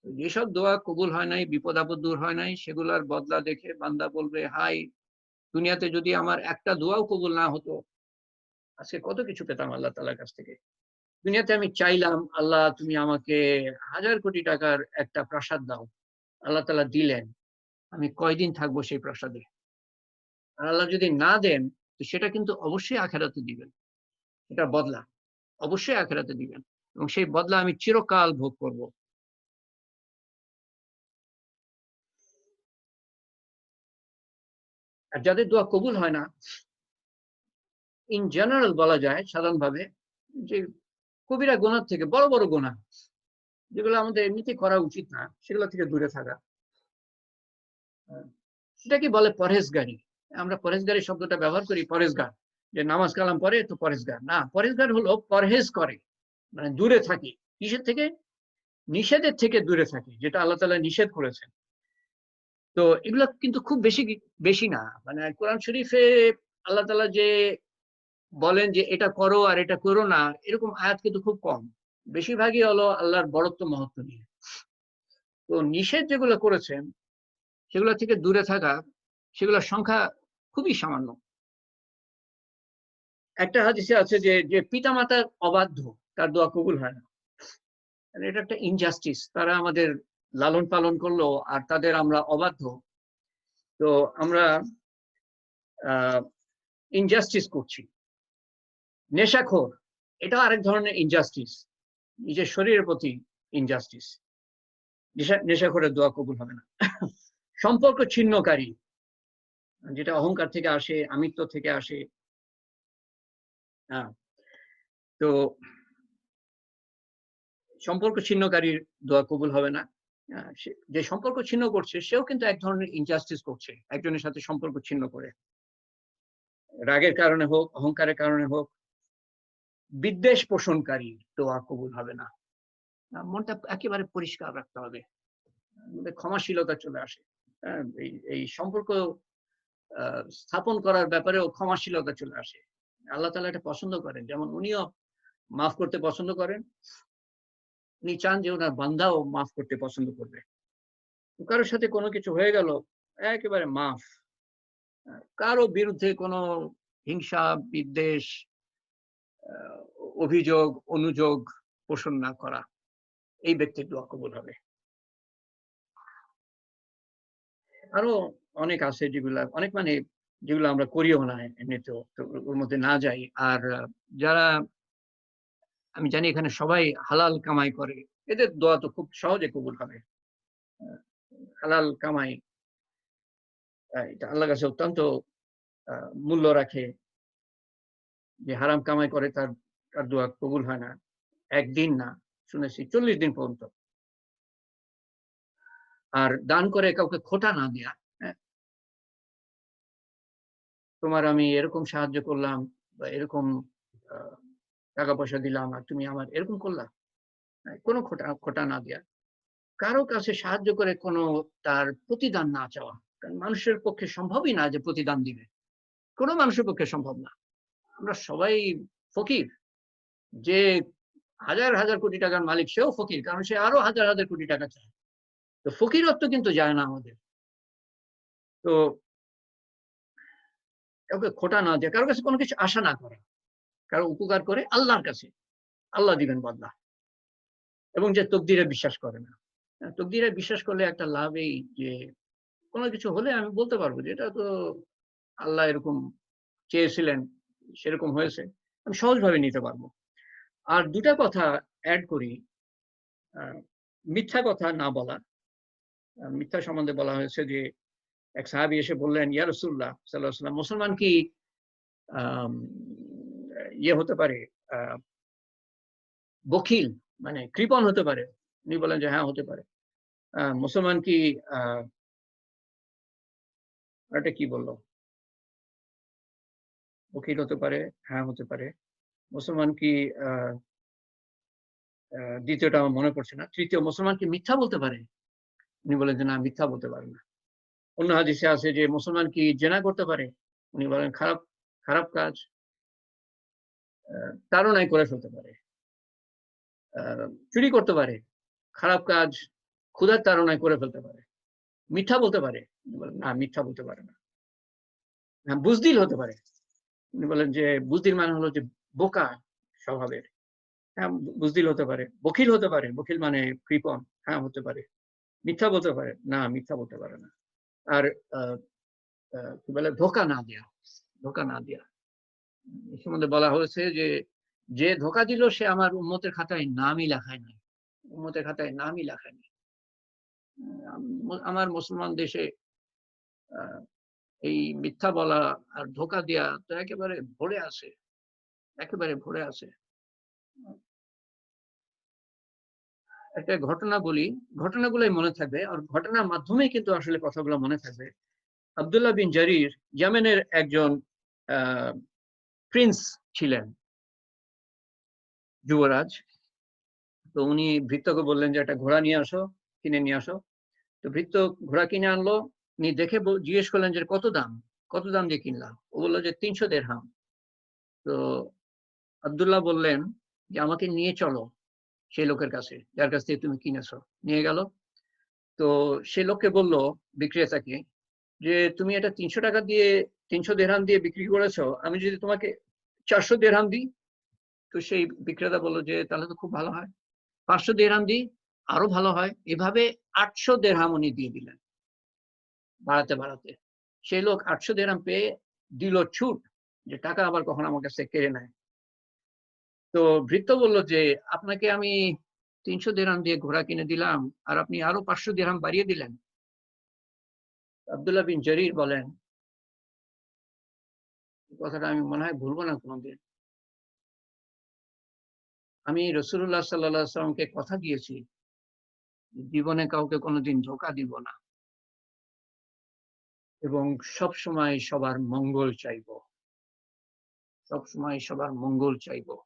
যেসব দোয়া কবুল হয় নাই, বিপদ আপদ দূর হয় নাই, সেগুলার বদলা দেখে বান্দা বলবে, হাই, দুনিয়াতে যদি আমার একটা দোয়াও কবুল না হতো, আজকে কত কিছু পেতাম আল্লাহ তাআলার কাছ থেকে। দুনিয়াতে আমি চাইলাম, আল্লাহ তুমি আমাকে 1000 কোটি টাকার একটা প্রাসাদ দাও, আল্লাহ তাআলা দিলেন, আমি কয়দিন থাকবো সেই প্রাসাদে? আর আল্লাহ যদি না দেন, তো সেটা কিন্তু অবশ্যই আখিরাতে দিবেন, এটা বদলা অবশ্যই আখিরাতে দিবেন, এবং সেই বদলা আমি চিরকাল ভোগ করব। আর যাদের দোয়া কবুল হয় না, ইন জেনারেল বলা যায় সাধারণভাবে, যে কবিরা গুনাহ থেকে, বড় বড় গুনাহ যেগুলো আমাদের এমনিতে করা উচিত না, সেগুলো থেকে দূরে থাকা, সেটাকে বলে পরহেজগারি। আমরা পরহেজগারি শব্দটা ব্যবহার করি, পরহেজগার, যে নামাজ কালাম পড়ে তো পরহেজগার না। পরহেজগার হলো পরহেজ করে, মানে দূরে থাকে। কিসের থেকে? নিষেধের থেকে দূরে থাকে, যেটা আল্লাহ তাআলা নিষেধ করেছেন। তো এগুলো কিন্তু খুব বেশি বেশি না, মানে কোরআন শরীফে আল্লাহ তাআলা যে বলেন যে এটা করো আর এটা করো না, এরকম আয়াত কিন্তু খুব কম। বেশিরভাগই হলো আল্লাহর বড়ত্ব মহত্ব নিয়ে। তো নিষেধ যেগুলো করেছেন সেগুলো থেকে দূরে থাকা, সেগুলোর সংখ্যা খুবই সামান্য। একটা হাদিসে আছে যে যে পিতামাতার অবাধ্য, তার দোয়া কবুল হয় না। এটা একটা ইনজাস্টিস, তারা আমাদের লালন পালন করলো আর তাদের আমরা অবাধ্য, তো আমরা ইনজাস্টিস করছি। নেশাখোর, এটা আরেক ধরনের ইনজাস্টিস, নিজের শরীরের প্রতি ইনজাস্টিস। নেশাখোরের দোয়া কবুল হবে না। সম্পর্ক ছিন্নকারী, যেটা অহংকার থেকে আসে, আমিত্ব থেকে আসে, তো সম্পর্ক ছিন্নকারীর দোয়া কবুল হবে না। যে সম্পর্ক ছিন্ন করছে সেও কিন্তু এক ধরনের ইনজাস্টিস করছে, একজনের সাথে সম্পর্ক ছিন্ন করে, রাগের কারণে হোক, অহংকারের কারণে হোক। বিদ্বেষ পোষণকারী দোয়া কবুল হবে না। মনটা একেবারে পরিষ্কার রাখতে হবে, ক্ষমাশীলতা চলে আসে। এই সম্পর্ক স্থাপন করার ব্যাপারেও ক্ষমাশীলতা চলে আসে। আল্লাহ তাআলা এটা পছন্দ করেন, যেমন উনিও মাফ করতে পছন্দ করেন, উনি চান যে ওনার বান্দাও মাফ করতে পছন্দ করবে। কারোর সাথে কোনো কিছু হয়ে গেল, একেবারে মাফ। কারো বিরুদ্ধে কোনো হিংসা, বিদ্বেষ, অভিযোগ, অনুযোগ পোষণ না করা, এই ব্যক্তির দোয়া কবুল হবে। আরো অনেক আছে যেগুলা, অনেক মানে যেগুলো আমরা করিও না এমনিতেও, তো ওর মধ্যে না যাই। আর যারা, আমি জানি এখানে সবাই হালাল কামাই করে, এদের দোয়া তো খুব সহজে কবুল হবে। হালাল কামাই, এটা আল্লাহর কাছে অত্যন্ত মূল্য রাখে। যে হারাম কামাই করে তার তার দোয়া কবুল হয় না, একদিন না, শুনেছি 40 দিন পর্যন্ত। আর দান করে কাউকে খোটা না দেয়া, হ্যাঁ, তোমার আমি এরকম সাহায্য করলাম বা এরকম টাকা পয়সা দিলাম আর তুমি আমার এরকম করলা, কোনো খোটা খোটা না দেয়া, কারো কাছে সাহায্য করে কোনো তার প্রতিদান না চাওয়া। কারণ মানুষের পক্ষে সম্ভবই না যে প্রতিদান দিবে, কোনো মানুষের পক্ষে সম্ভব না। আমরা সবাই ফকির। যে হাজার হাজার কোটি টাকার মালিক সেও ফকির, কারণ সে আরো হাজার হাজার কোটি টাকা চায়। তো ফকিরত্ব কিন্তু যায় না আমাদের। তো কাউকে খোটা না দেয়, কারোর কাছে কোনো কিছু আশা না করা, কারো উপকার করে আল্লাহর কাছে, আল্লাহ দিবেন বদলা। এবং যে তকদিরে বিশ্বাস করে না, তকদিরে বিশ্বাস করলে একটা লাভ এই যে কোনো কিছু হলে আমি বলতে পারবো যে এটা তো আল্লাহ এরকম চেয়েছিলেন, সেরকম হয়েছে, আমি সহজভাবে নিতে পারবো। আর দুটা কথা অ্যাড করি, মিথ্যা কথা না বলা। মিথ্যা সম্বন্ধে বলা হয়েছে যে এক সাহাবী এসে বললেন, ইয়া রাসূলুল্লাহ সাল্লাল্লাহু আলাইহি ওয়াসাল্লাম, মুসলমান কি ইয়ে হতে পারে, বখিল মানে কৃপণ হতে পারে? উনি বলেন যে হ্যাঁ হতে পারে। মুসলমান কি এটা কি বললো, বখিল হতে পারে? হ্যাঁ হতে পারে। মুসলমান কি দ্বিতীয়টা আমার মনে পড়ছে না। তৃতীয়, মুসলমান কি মিথ্যা বলতে পারে? উনি বলেন যে না, মিথ্যা বলতে পারে না। অন্য হাদিসে আছে যে মুসলমান কি জেনা করতে পারে? উনি বলেন খারাপ খারাপ কাজ তাড়নায় করে ফেলতে পারে, চুরি করতে পারে, খারাপ কাজ ক্ষুধার তাড়নায় করে ফেলতে পারে, মিথ্যা বলতে পারে। না, মিথ্যা বলতে পারে না। বুজদিল হতে পারে। উনি বলেন যে বুজদিল মানে হলো যে বোকা স্বভাবের। হ্যাঁ, বুজদিল হতে পারে, বখিল হতে পারে, বখিল মানে কৃপণ, হ্যাঁ হতে পারে। মিথ্যা বলতে পারে, না মিথ্যা বলতে পারে না। আর কি বলে, ধোকা না দেয়া, ধোকা না দেয়া। এই সম্বন্ধে বলা হয়েছে যে যে ধোকা দিল সে আমার উম্মতের খাতায় নামই লেখায় নাই, উম্মতের খাতায় নামই লেখায় নাই। আমার মুসলমান দেশে এই মিথ্যা বলা আর ধোকা দেয়া তো একেবারে ভরে আছে, একেবারে ভরে আছে। একটা ঘটনা বলি, ঘটনাগুলোই মনে থাকবে, আর ঘটনার মাধ্যমে কিন্তু আসলে কথাগুলো মনে থাকবে। আব্দুল্লাহ বিন জারির ইয়েমেনের একজন প্রিন্স ছিলেন, যুবরাজ। তো উনি ভৃত্যকে বললেন যে একটা ঘোড়া নিয়ে আসো, কিনে নিয়ে আসো। তো ভৃত্য ঘোড়া কিনে আনলো। উনি দেখে জিজ্ঞেস করলেন যে কত দাম, কত দাম দিয়ে কিনলাম? ও বললো যে 300 দিরহাম। তো আব্দুল্লাহ বললেন যে আমাকে নিয়ে চলো সেই লোকের কাছে যার কাছ থেকে তুমি কিনেছো। নিয়ে গেল। তো সে লোককে বলল, বিক্রেতাকে, যে তুমি এটা 300 টাকা দিয়ে, 300 দিরহাম দিয়ে বিক্রি করেছো, আমি যদি তোমাকে 400 দিরহাম দিই? তো সেই বিক্রেতা বললো যে তাহলে তো খুব ভালো হয়। 500 দিরহাম দিই, আরো ভালো হয়। এভাবে 800 দিরহাম উনি দিয়ে দিলেন, বাড়াতে বাড়াতে। সেই লোক 800 দিরহাম পেয়ে দিল ছুট, যে টাকা আবার কখন আমার কাছে কেড়ে নেয়। তো ভৃত্য বলল যে আপনাকে আমি 300 দিরহাম দিয়ে ঘোড়া কিনে দিলাম, আর আপনি আরো 500 দিরহাম বাড়িয়ে দিলেন। আব্দুল্লাহ বিন জারির বলেন, কথাটা আমি মনে হয় ভুলবো না কোনোদিন। আমি রাসূলুল্লাহ সাল্লাল্লাহু আলাইহি ওয়াসাল্লামকে কথা দিয়েছি জীবনে কাউকে কোনোদিন ধোঁকা দিব না, এবং সব সময় সবার মঙ্গল চাইবো, সব সময় সবার মঙ্গল চাইবো।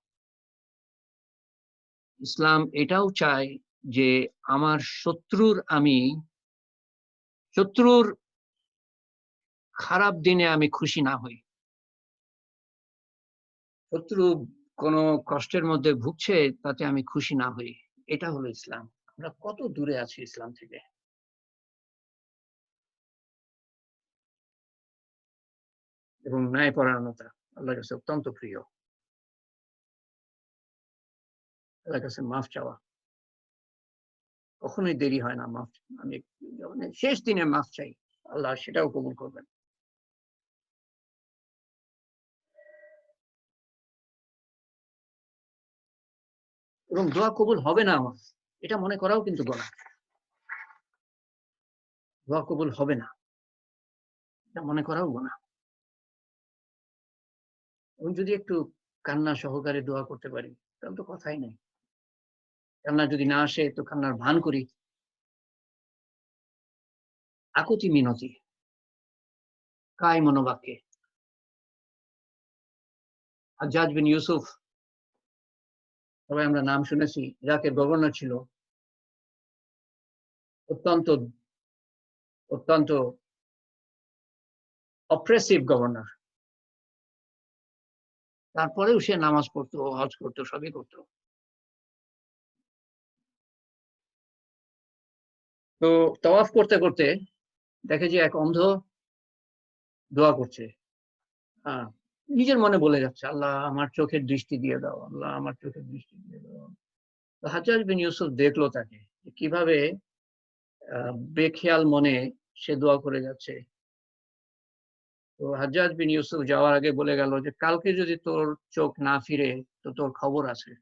ইসলাম এটাও চায় যে আমার শত্রুর খারাপ দিনে আমি খুশি না হই। শত্রু কোনো কষ্টের মধ্যে ভুগছে, তাতে আমি খুশি না হই। এটা হলো ইসলাম। আমরা কত দূরে আছি ইসলাম থেকে। এবং ন্যায়পরায়ণতা আল্লাহর কাছে অত্যন্ত প্রিয়। আল্লাহর কাছে মাফ চাওয়া কখনোই দেরি হয় না। মাফ, আমি শেষ দিনে মাফ চাই, আল্লাহ সেটাও কবুল করবেন। এবং দোয়া কবুল হবে না আমার, এটা মনে করাও কিন্তু গোনাহ। দোয়া কবুল হবে না, এটা মনে করাও গোনাহ। এবং যদি একটু কান্না সহকারে দোয়া করতে পারি, তাহলে তো কথাই নেই। কান্না যদি না আসে তো কান্নার ভান করি, আকুতি মিনতি, কায় মনোবাক্যে। হাজ্জাজ বিন ইউসুফ, সবাই আমরা নাম শুনেছি, ইরাকের গভর্নর ছিল। অত্যন্ত অত্যন্ত অপ্রেসিভ গভর্নর। তারপরেও সে নামাজ পড়তো, হজ করতো, সবই করতো। তো তাওয়াফ করতে করতে দেখে যে এক অন্ধ দোয়া করছে। নিজের মনে বলে যাচ্ছে, আল্লাহ আমার চোখের দৃষ্টি দিয়ে দাও, আল্লাহ আমার চোখের দৃষ্টি দিয়ে দাও। তো হাজ্জাজ বিন ইউসুফ দেখলো তাকে, কিভাবে বেখেয়াল মনে সে দোয়া করে যাচ্ছে। তো হাজ্জাজ বিন ইউসুফ যাওয়ার আগে বলে গেল যে কালকে যদি তোর চোখ না ফিরে তো তোর খবর আছে।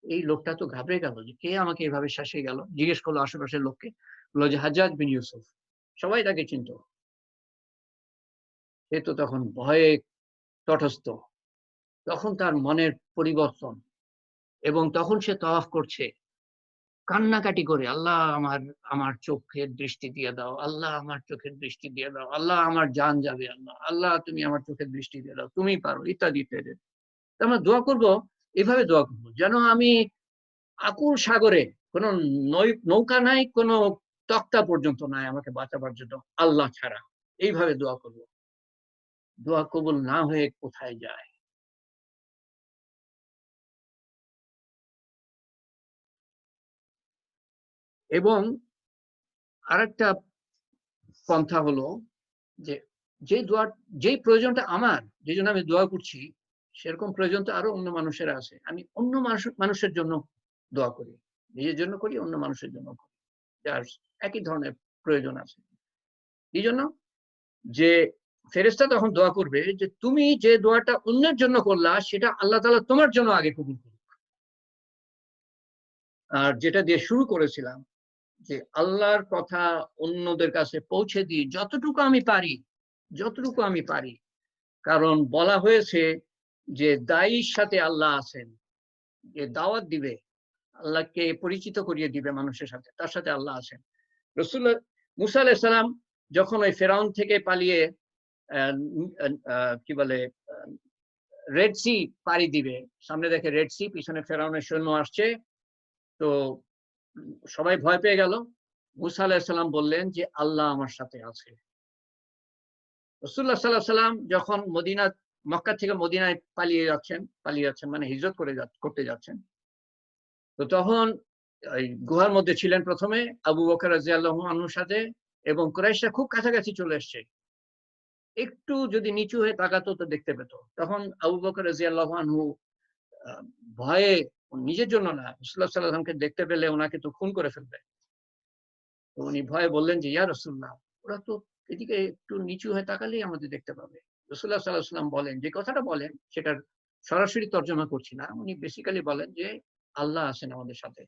এই লোকটা তো ঘাবড়ে গেল যে কে আমাকে এভাবে শাসিয়ে গেল। জিজ্ঞেস করলো আশেপাশের লোককে, বললো যে হাজ্জাজ বিন ইউসুফ। সবাই তাকে চিনত। সে তো তখন ভয়ে তটস্থ। তখন তার মনের পরিবর্তন, এবং তখন সে তাওয়াফ করছে কান্নাকাটি করে, আল্লাহ আমার আমার চোখের দৃষ্টি দিয়ে দাও, আল্লাহ আমার চোখের দৃষ্টি দিয়ে দাও, আল্লাহ আমার জান যাবে, আল্লাহ আল্লাহ তুমি আমার চোখের দৃষ্টি দিয়ে দাও, তুমি পারো, ইত্যাদি ইত্যাদি। আমরা দোয়া করব, এভাবে দোয়া করবো যেন আমি আকুল সাগরে, কোনো নৌকা নাই, কোনো তক্তা পর্যন্ত নাই আমাকে বাঁচাবার জন্য, আল্লাহ ছাড়া। এইভাবে দোয়া করব। দোয়া কবুল না হয়ে কোথায় যায়? এবং আরেকটা পন্থা হলো যে যেই প্রয়োজনটা আমার, যে জন্য আমি দোয়া করছি, সেরকম প্রয়োজন তো আরো অন্য মানুষের আছে, আমি অন্য মানুষের জন্য দোয়া করি, নিজের জন্য করি, অন্য মানুষের জন্য করি, যার একই ধরনের প্রয়োজন আছে। এই জন্য যে ফেরেশতা তখন দোয়া করবে যে তুমি যে দোয়াটা অন্যের জন্য করলা সেটা আল্লাহ তাআলা তোমার জন্য আগে কবুল করুক। আর যেটা দিয়ে শুরু করেছিলাম যে আল্লাহর কথা অন্যদের কাছে পৌঁছে দিই যতটুকু আমি পারি, কারণ বলা হয়েছে যে দায়ীর সাথে আল্লাহ আছেন, যে দাওয়াত দিবে, আল্লাহকে পরিচিত করিয়ে দিবে মানুষের সাথে, তার সাথে আল্লাহ আছেন। রাসূলুল্লাহ মুসা আলাইহিস সালাম যখন ওই ফেরাউন থেকে পালিয়ে কি বলে রেড সি পাড়ি দিবে, সামনে দেখে রেড সি, পিছনে ফেরাউনের সৈন্য আসছে, তো সবাই ভয় পেয়ে গেল। মুসা আলাইহিস সালাম বললেন যে আল্লাহ আমার সাথে আছে। রাসূলুল্লাহ সাল্লাল্লাহু আলাইহি ওয়াসাল্লাম যখন মক্কা থেকে মদিনায় পালিয়ে যাচ্ছেন মানে হিজরত করতে যাচ্ছেন, তো তখন ওই গুহার মধ্যে ছিলেন প্রথমে আবু বকর রাদিয়াল্লাহু আনহুর সাথে, এবং কুরাইশরা খুব কাছাকাছি চলে এসছে, একটু যদি নিচু হয়ে তাকাতো তো দেখতে পেত। তখন আবু বকর রাদিয়াল্লাহু আনহু ভয়ে, নিজের জন্য না, রাসূলুল্লাহ সাল্লাল্লাহু আলাইহি ওয়াসাল্লামকে দেখতে পেলে ওনাকে তো খুন করে ফেলবে, তো উনি ভয়ে বললেন যে ইয়া রাসূলুল্লাহ, ওরা তো এদিকে একটু নিচু হয়ে তাকালেই আমাদের দেখতে পাবে। রাসূলুল্লাহ সাল্লাল্লাহু আলাইহি ওয়াসাল্লাম বলেন, যে কথাটা বলেন সেটার সরাসরি তর্জমা করছি না, উনি বেসিক্যালি বলেন যে আল্লাহ আছেন আমাদের সাথে,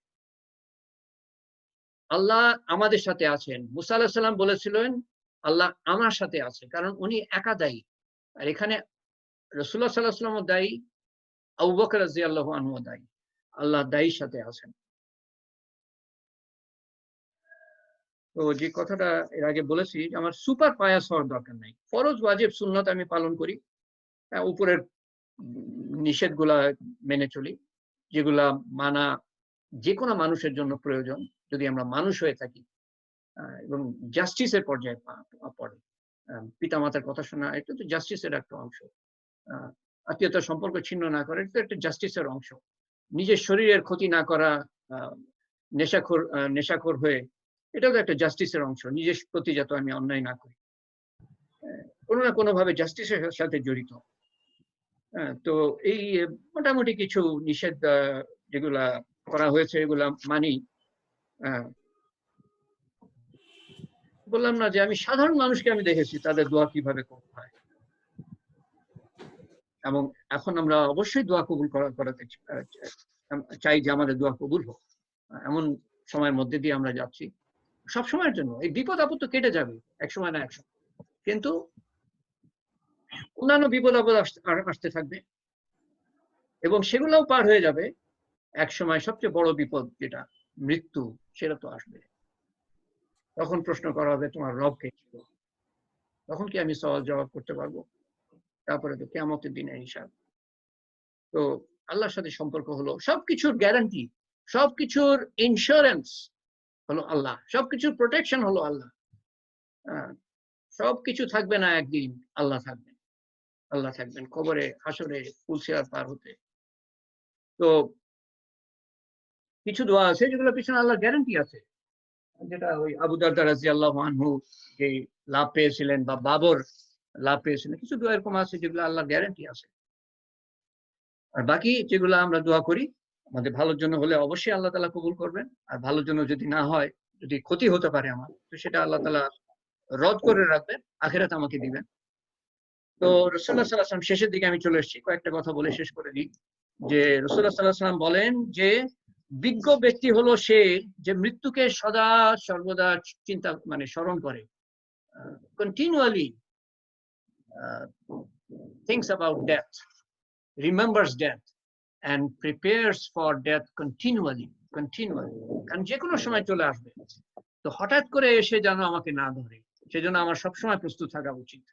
আল্লাহ আমাদের সাথে আছেন। মুসা আলাইহিস সালাম বলেছিলেন আল্লাহ আমার সাথে আছে, কারণ উনি একা দায়ী। আর এখানে রাসূলুল্লাহ সাল্লাল্লাহু আলাইহি ওয়াসাল্লাম দায়ী, আবু বকর রাদিয়াল্লাহু আনহু দায়ী, আল্লাহ দায়ীর সাথে আছেন। তো যে কথাটা এর আগে বলেছি, আমার সুপার পায়াস হওয়ার দরকার নাই, ফরজ ওয়াজিব সুন্নত আমি পালন করি, উপরের নিষেধগুলা মেনে চলি, যেগুলা মানা যে কোনো মানুষের জন্য প্রয়োজন যদি আমরা মানুষ হয়ে থাকি, এবং জাস্টিসের পর্যায়ে পড়ে। পিতামাতার কথা শোনা, এটা তো জাস্টিসের একটা অংশ। আত্মীয়তার সম্পর্ক ছিন্ন না করা, এটা একটা জাস্টিসের অংশ। নিজের শরীরের ক্ষতি না করা, নেশাখোর হয়ে, এটাও তো একটা জাস্টিসের অংশ, নিজের প্রতি যাতে আমি অন্যায় না করি, কোনো না কোনো ভাবে জাস্টিসের সাথে জড়িত। তো এই মোটামুটি কিছু নিষেধ যেগুলা করা হয়েছে এগুলা মানি। বললাম না যে আমি সাধারণ মানুষকে আমি দেখেছি তাদের দোয়া কিভাবে করতে হয়, এবং এখন আমরা অবশ্যই দোয়া কবুল করাতে চাই যে আমাদের দোয়া কবুল হোক। এমন সময়ের মধ্যে দিয়ে আমরা যাচ্ছি, সব সময়ের জন্য এই বিপদ আপদ তো কেটে যাবে এক সময় না এক সময়, কিন্তু অন্যান্য বিপদ আপদ আসতে থাকবে, এবং সেগুলোও পার হয়ে যাবে। এক সময় সবচেয়ে বড় বিপদ যেটা মৃত্যু, সেটা তো আসবে। তখন প্রশ্ন করা হবে তোমার রব কে ছিল, তখন কি আমি সওয়াল জবাব করতে পারবো? তারপরে তো কিয়ামতের দিনে হিসাব। তো আল্লাহর সাথে সম্পর্ক হলো সবকিছুর গ্যারান্টি, সবকিছুর ইন্স্যুরেন্স হলো আল্লাহ, সবকিছুর প্রোটেকশন হলো আল্লাহ। সবকিছু থাকবে না একদিন, আল্লাহ থাকবেন কবরে, হাসরে, ফুলসিরাত পার হতে। তো কিছু দোয়া আছে যেগুলোর পিছনে আল্লাহর গ্যারান্টি আছে, যেটা ওই আবু দারদা রাদিয়াল্লাহু আনহু যে লাভ পেয়েছিলেন, বা বাবর লাভ পেয়েছিলেন, কিছু দোয়া এরকম আছে যেগুলো আল্লাহর গ্যারান্টি আছে। আর বাকি যেগুলো আমরা দোয়া করি আমাদের ভালোর জন্য হলে অবশ্যই আল্লাহ তাআলা কবুল করবেন, আর ভালোর জন্য যদি না হয়, যদি ক্ষতি হতে পারে আমার, তো সেটা আল্লাহ তাআলা রদ করে রাখবেন, আখিরাতে আমাকে দিবেন। তো রাসূলুল্লাহ সাল্লাল্লাহু আলাইহি ওয়াসাল্লাম শেষের দিকে আমি চলে এসেছি, কয়েকটা কথা বলে শেষ করে দিই। যে রাসূলুল্লাহ সাল্লাল্লাহু আলাইহি ওয়াসাল্লাম বলেন যে বিজ্ঞ ব্যক্তি হলো সে যে মৃত্যুকে সদা সর্বদা চিন্তা মানে স্মরণ করে, continually thinks about death, remembers death and prepares for death continually. কারণ যে কোনো সময় চলে আসবে, তো হঠাৎ করে এসে যেন আমাকে না ধরে, সেজন্য আমার সবসময় প্রস্তুত থাকা উচিত।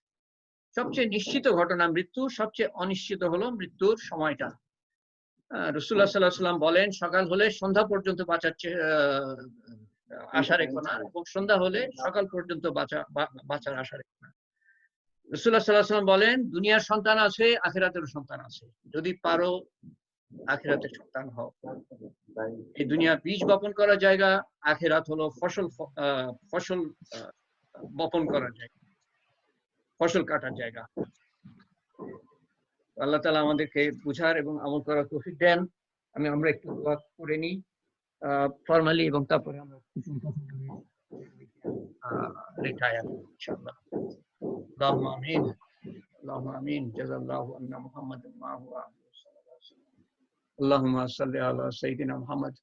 সবচেয়ে নিশ্চিত ঘটনা মৃত্যু, সবচেয়ে অনিশ্চিত হলো মৃত্যুর সময়টা। রাসূলুল্লাহ সাল্লাল্লাহু আলাইহি ওয়াসাল্লাম বলেন সকাল হলে সন্ধ্যা পর্যন্ত বাঁচার আশা রেখো না, এবং সন্ধ্যা হলে সকাল পর্যন্ত বাঁচার আশা রেখো না। রাসূলুল্লাহ সাল্লাল্লাহু আলাইহি ওয়াসাল্লাম বলেন দুনিয়ার সন্তান আছে, আখিরাতের সন্তান আছে, যদি পারো আখিরাতে সন্তান হও। এই দুনিয়া বীজ বপন করার জায়গা, আখিরাত হলো ফসল বপন করার জায়গা, ফসল কাটার জায়গা। আল্লাহ তাআলা আমাদেরকে বুঝার এবং আমল করার তৌফিক দেন। আমরা একটু দোয়া করে নিই ফরমালি, এবং তারপরে আমরা কিছু কথা বলে রিটায়ার ইনশাআল্লাহ। আল্লাহুম্মা আমিন, আল্লাহুম্মা আমিন। জাযাল্লাহু আন্না মুহাম্মাদান মা হুয়া اللهم صل على سيدنا محمد.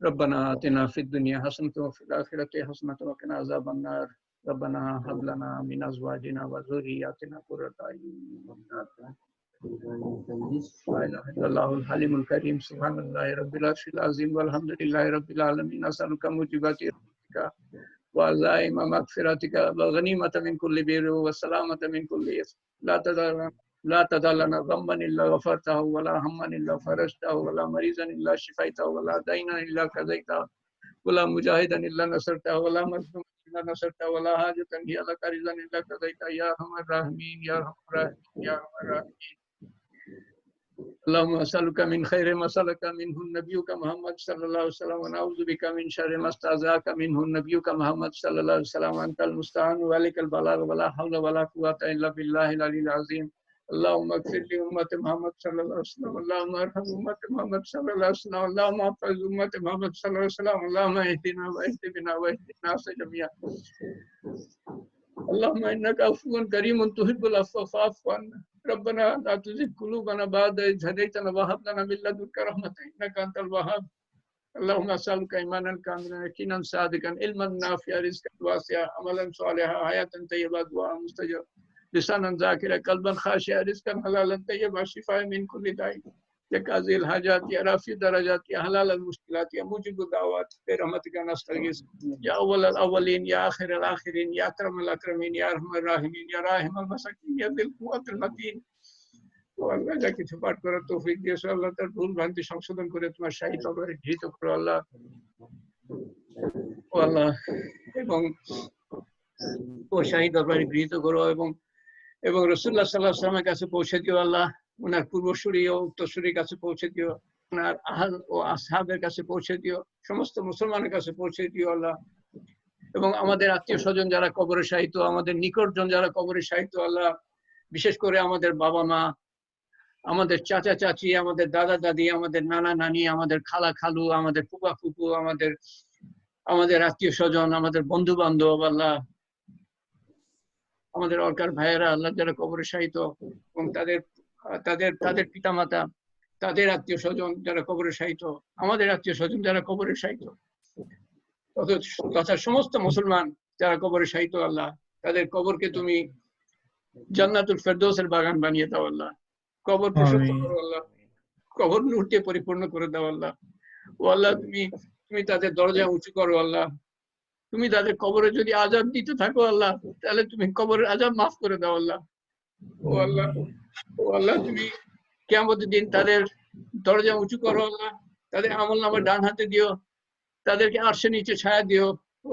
ربنا آتنا في الدنيا حسنة وفي الآخرة حسنة وقنا عذاب النار. ربنا هب لنا من أزواجنا وذرياتنا قرة أعين. لا إله إلا الله الحليم الكريم. سبحان الله رب العرش العظيم والحمد لله رب العالمين. أسألك موجبات رحمتك وعزائم مغفرتك والغنيمة من كل بر والسلامة من كل إثم. لا تدع لنا ذنبا إلا غفرته ولا هما إلا فرجته ولا مريضا إلا شفيته ولا دينا إلا قضيته ولا مجاهدا إلا نصرته ولا مظلوما إلا نصرته ولا حاجة هي لك رضا إلا قضيتها يا أرحم الراحمين يا أرحم الراحمين يا أرحم الراحمين. اللهم أسألك من خير ما سألك منه نبيك محمد صلى الله عليه وسلم ونعوذ بك من شر ما استعاذك منه نبيك محمد صلى الله عليه وسلم. أنت المستعان وعليك البلاغ ولا حول ولا قوة إلا بالله العلي العظيم. اللهم اغفر لأمة محمد صلى الله عليه وسلم. اللهم ارحم أمة محمد صلى الله عليه وسلم. اللهم احفظ أمة محمد صلى الله عليه وسلم. اللهم اهدنا واهد بنا واهد الناس جميعا. اللهم إنك عفو كريم تحب العفو فاعف عنا. ربنا لا تزغ قلوبنا بعد إذ هديتنا وهب لنا من لدنك رحمة إنك أنت الوهاب. اللهم أسألك إيمانا كاملا يقينا صادقا علما نافعا رزقا واسعا عملا صالحا حياة طيبة دعاء مستجاب لسانا ذاكرا قلبا خاشعا رزقا حلالا طيبا شفاء من كل داء يا قاضي الحاجات يا رافع الدرجات يا حلال المشكلات يا موجب الدعوات برحمتك نستغيث يا أول الأولين يا آخر الآخرين يا أكرم الأكرمين يا أرحم الراحمين يا راحم المساكين يا ذي القوة المتين. আল্লাহ যা কিছু পাঠ করার তৌফিক দিয়েছো আল্লাহ, তার ভুল ভ্রান্তি সংশোধন করে তোমার শাহী তরবারে ধৃত করো আল্লাহ। ও আল্লাহ, এবং ও শাহী তরবারে গৃহীত করো এবং রাসূলুল্লাহ সাল্লাল্লাহু আলাইহি ওয়াসাল্লামের কাছে পৌঁছে দিও আল্লাহ। ওনার পূর্বসূরি ও উত্তরসূরির কাছে পৌঁছে দিও, ওনার আহল ও আসহাবের কাছে পৌঁছে দিও, সমস্ত মুসলমানের কাছে পৌঁছে দিও আল্লাহ। এবং আমাদের আত্মীয় স্বজন যারা কবরে শায়িত, আমাদের নিকটজন যারা কবরে শায়িত আল্লাহ, বিশেষ করে আমাদের বাবা মা, আমাদের চাচা চাচি, আমাদের দাদা দাদি, আমাদের নানা নানি, আমাদের খালা খালু, আমাদের ফুপা ফুপু, আমাদের আত্মীয় স্বজন, আমাদের বন্ধু বান্ধব আল্লাহ, আমাদের অর্কার ভাইয়েরা আল্লাহ যারা কবরে শায়িত, এবং তাদের পিতামাতা, তাদের আত্মীয় স্বজন যারা কবরে শায়িত, আমাদের আত্মীয় স্বজন যারা কবরে শায়িত, তথা সমস্ত মুসলমান যারা কবরে শায়িত আল্লাহ, তাদের কবরকে তুমি জান্নাতুল ফেরদৌসের বাগান বানিয়ে দাও আল্লাহ। কবর প্রশস্ত করো আল্লাহ, কবর নূর দিয়ে পরিপূর্ণ করে দাও আল্লাহ। ও আল্লাহ, তুমি তাদের দরজা উঁচু করো আল্লাহ। তুমি তাদের কবরে যদি আযাব দিতে থাকো আল্লাহ, তাহলে তুমি কবরের আযাব মাফ করে দাও আল্লাহ। ও আল্লাহ, তুমি কিয়ামতের দিন তাদের দরজা উঁচু করো আল্লাহ, তাদের আমলনামা ডান হাতে দিও, তাদেরকে আরশের নিচে ছায়া দিও। ও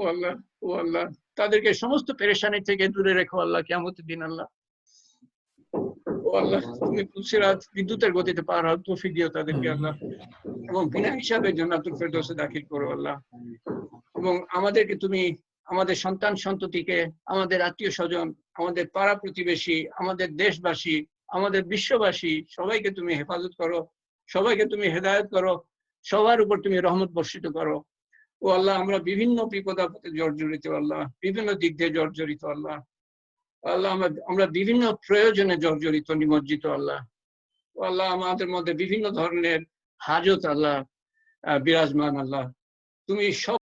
আল্লাহ, তাদেরকে সমস্ত পেরেশানি থেকে দূরে রেখো আল্লাহ কিয়ামতের দিন আল্লাহ। ও আল্লাহ, তুমি পুলসিরাত বিদ্যুতের গতিতে পার হওয়ার তৌফিক দিও তাদেরকে আল্লাহ, এবং বিনা হিসাবে জান্নাতুল ফেরদৌসে দাখিল করো আল্লাহ। এবং আমাদেরকে তুমি আমাদের সন্তান সন্ততিকে, আমাদের আত্মীয় স্বজন, আমাদের পাড়া প্রতিবেশী, আমাদের দেশবাসী, আমাদের বিশ্ববাসী সবাইকে তুমি হেফাজত করো, সবাইকে তুমি হেদায়েত করো, সবার উপর তুমি রহমত বর্ষিত করো। ও আল্লাহ, আমরা বিভিন্ন বিপদ আপদে জর্জরিত আল্লাহ, বিভিন্ন দিক দিয়ে জর্জরিত আল্লাহ। আল্লাহ, আমরা বিভিন্ন প্রয়োজনে জর্জরিত নিমজ্জিত আল্লাহ। ও আল্লাহ, আমাদের মধ্যে বিভিন্ন ধরনের হাজত আল্লাহ বিরাজমান আল্লাহ। তুমি সব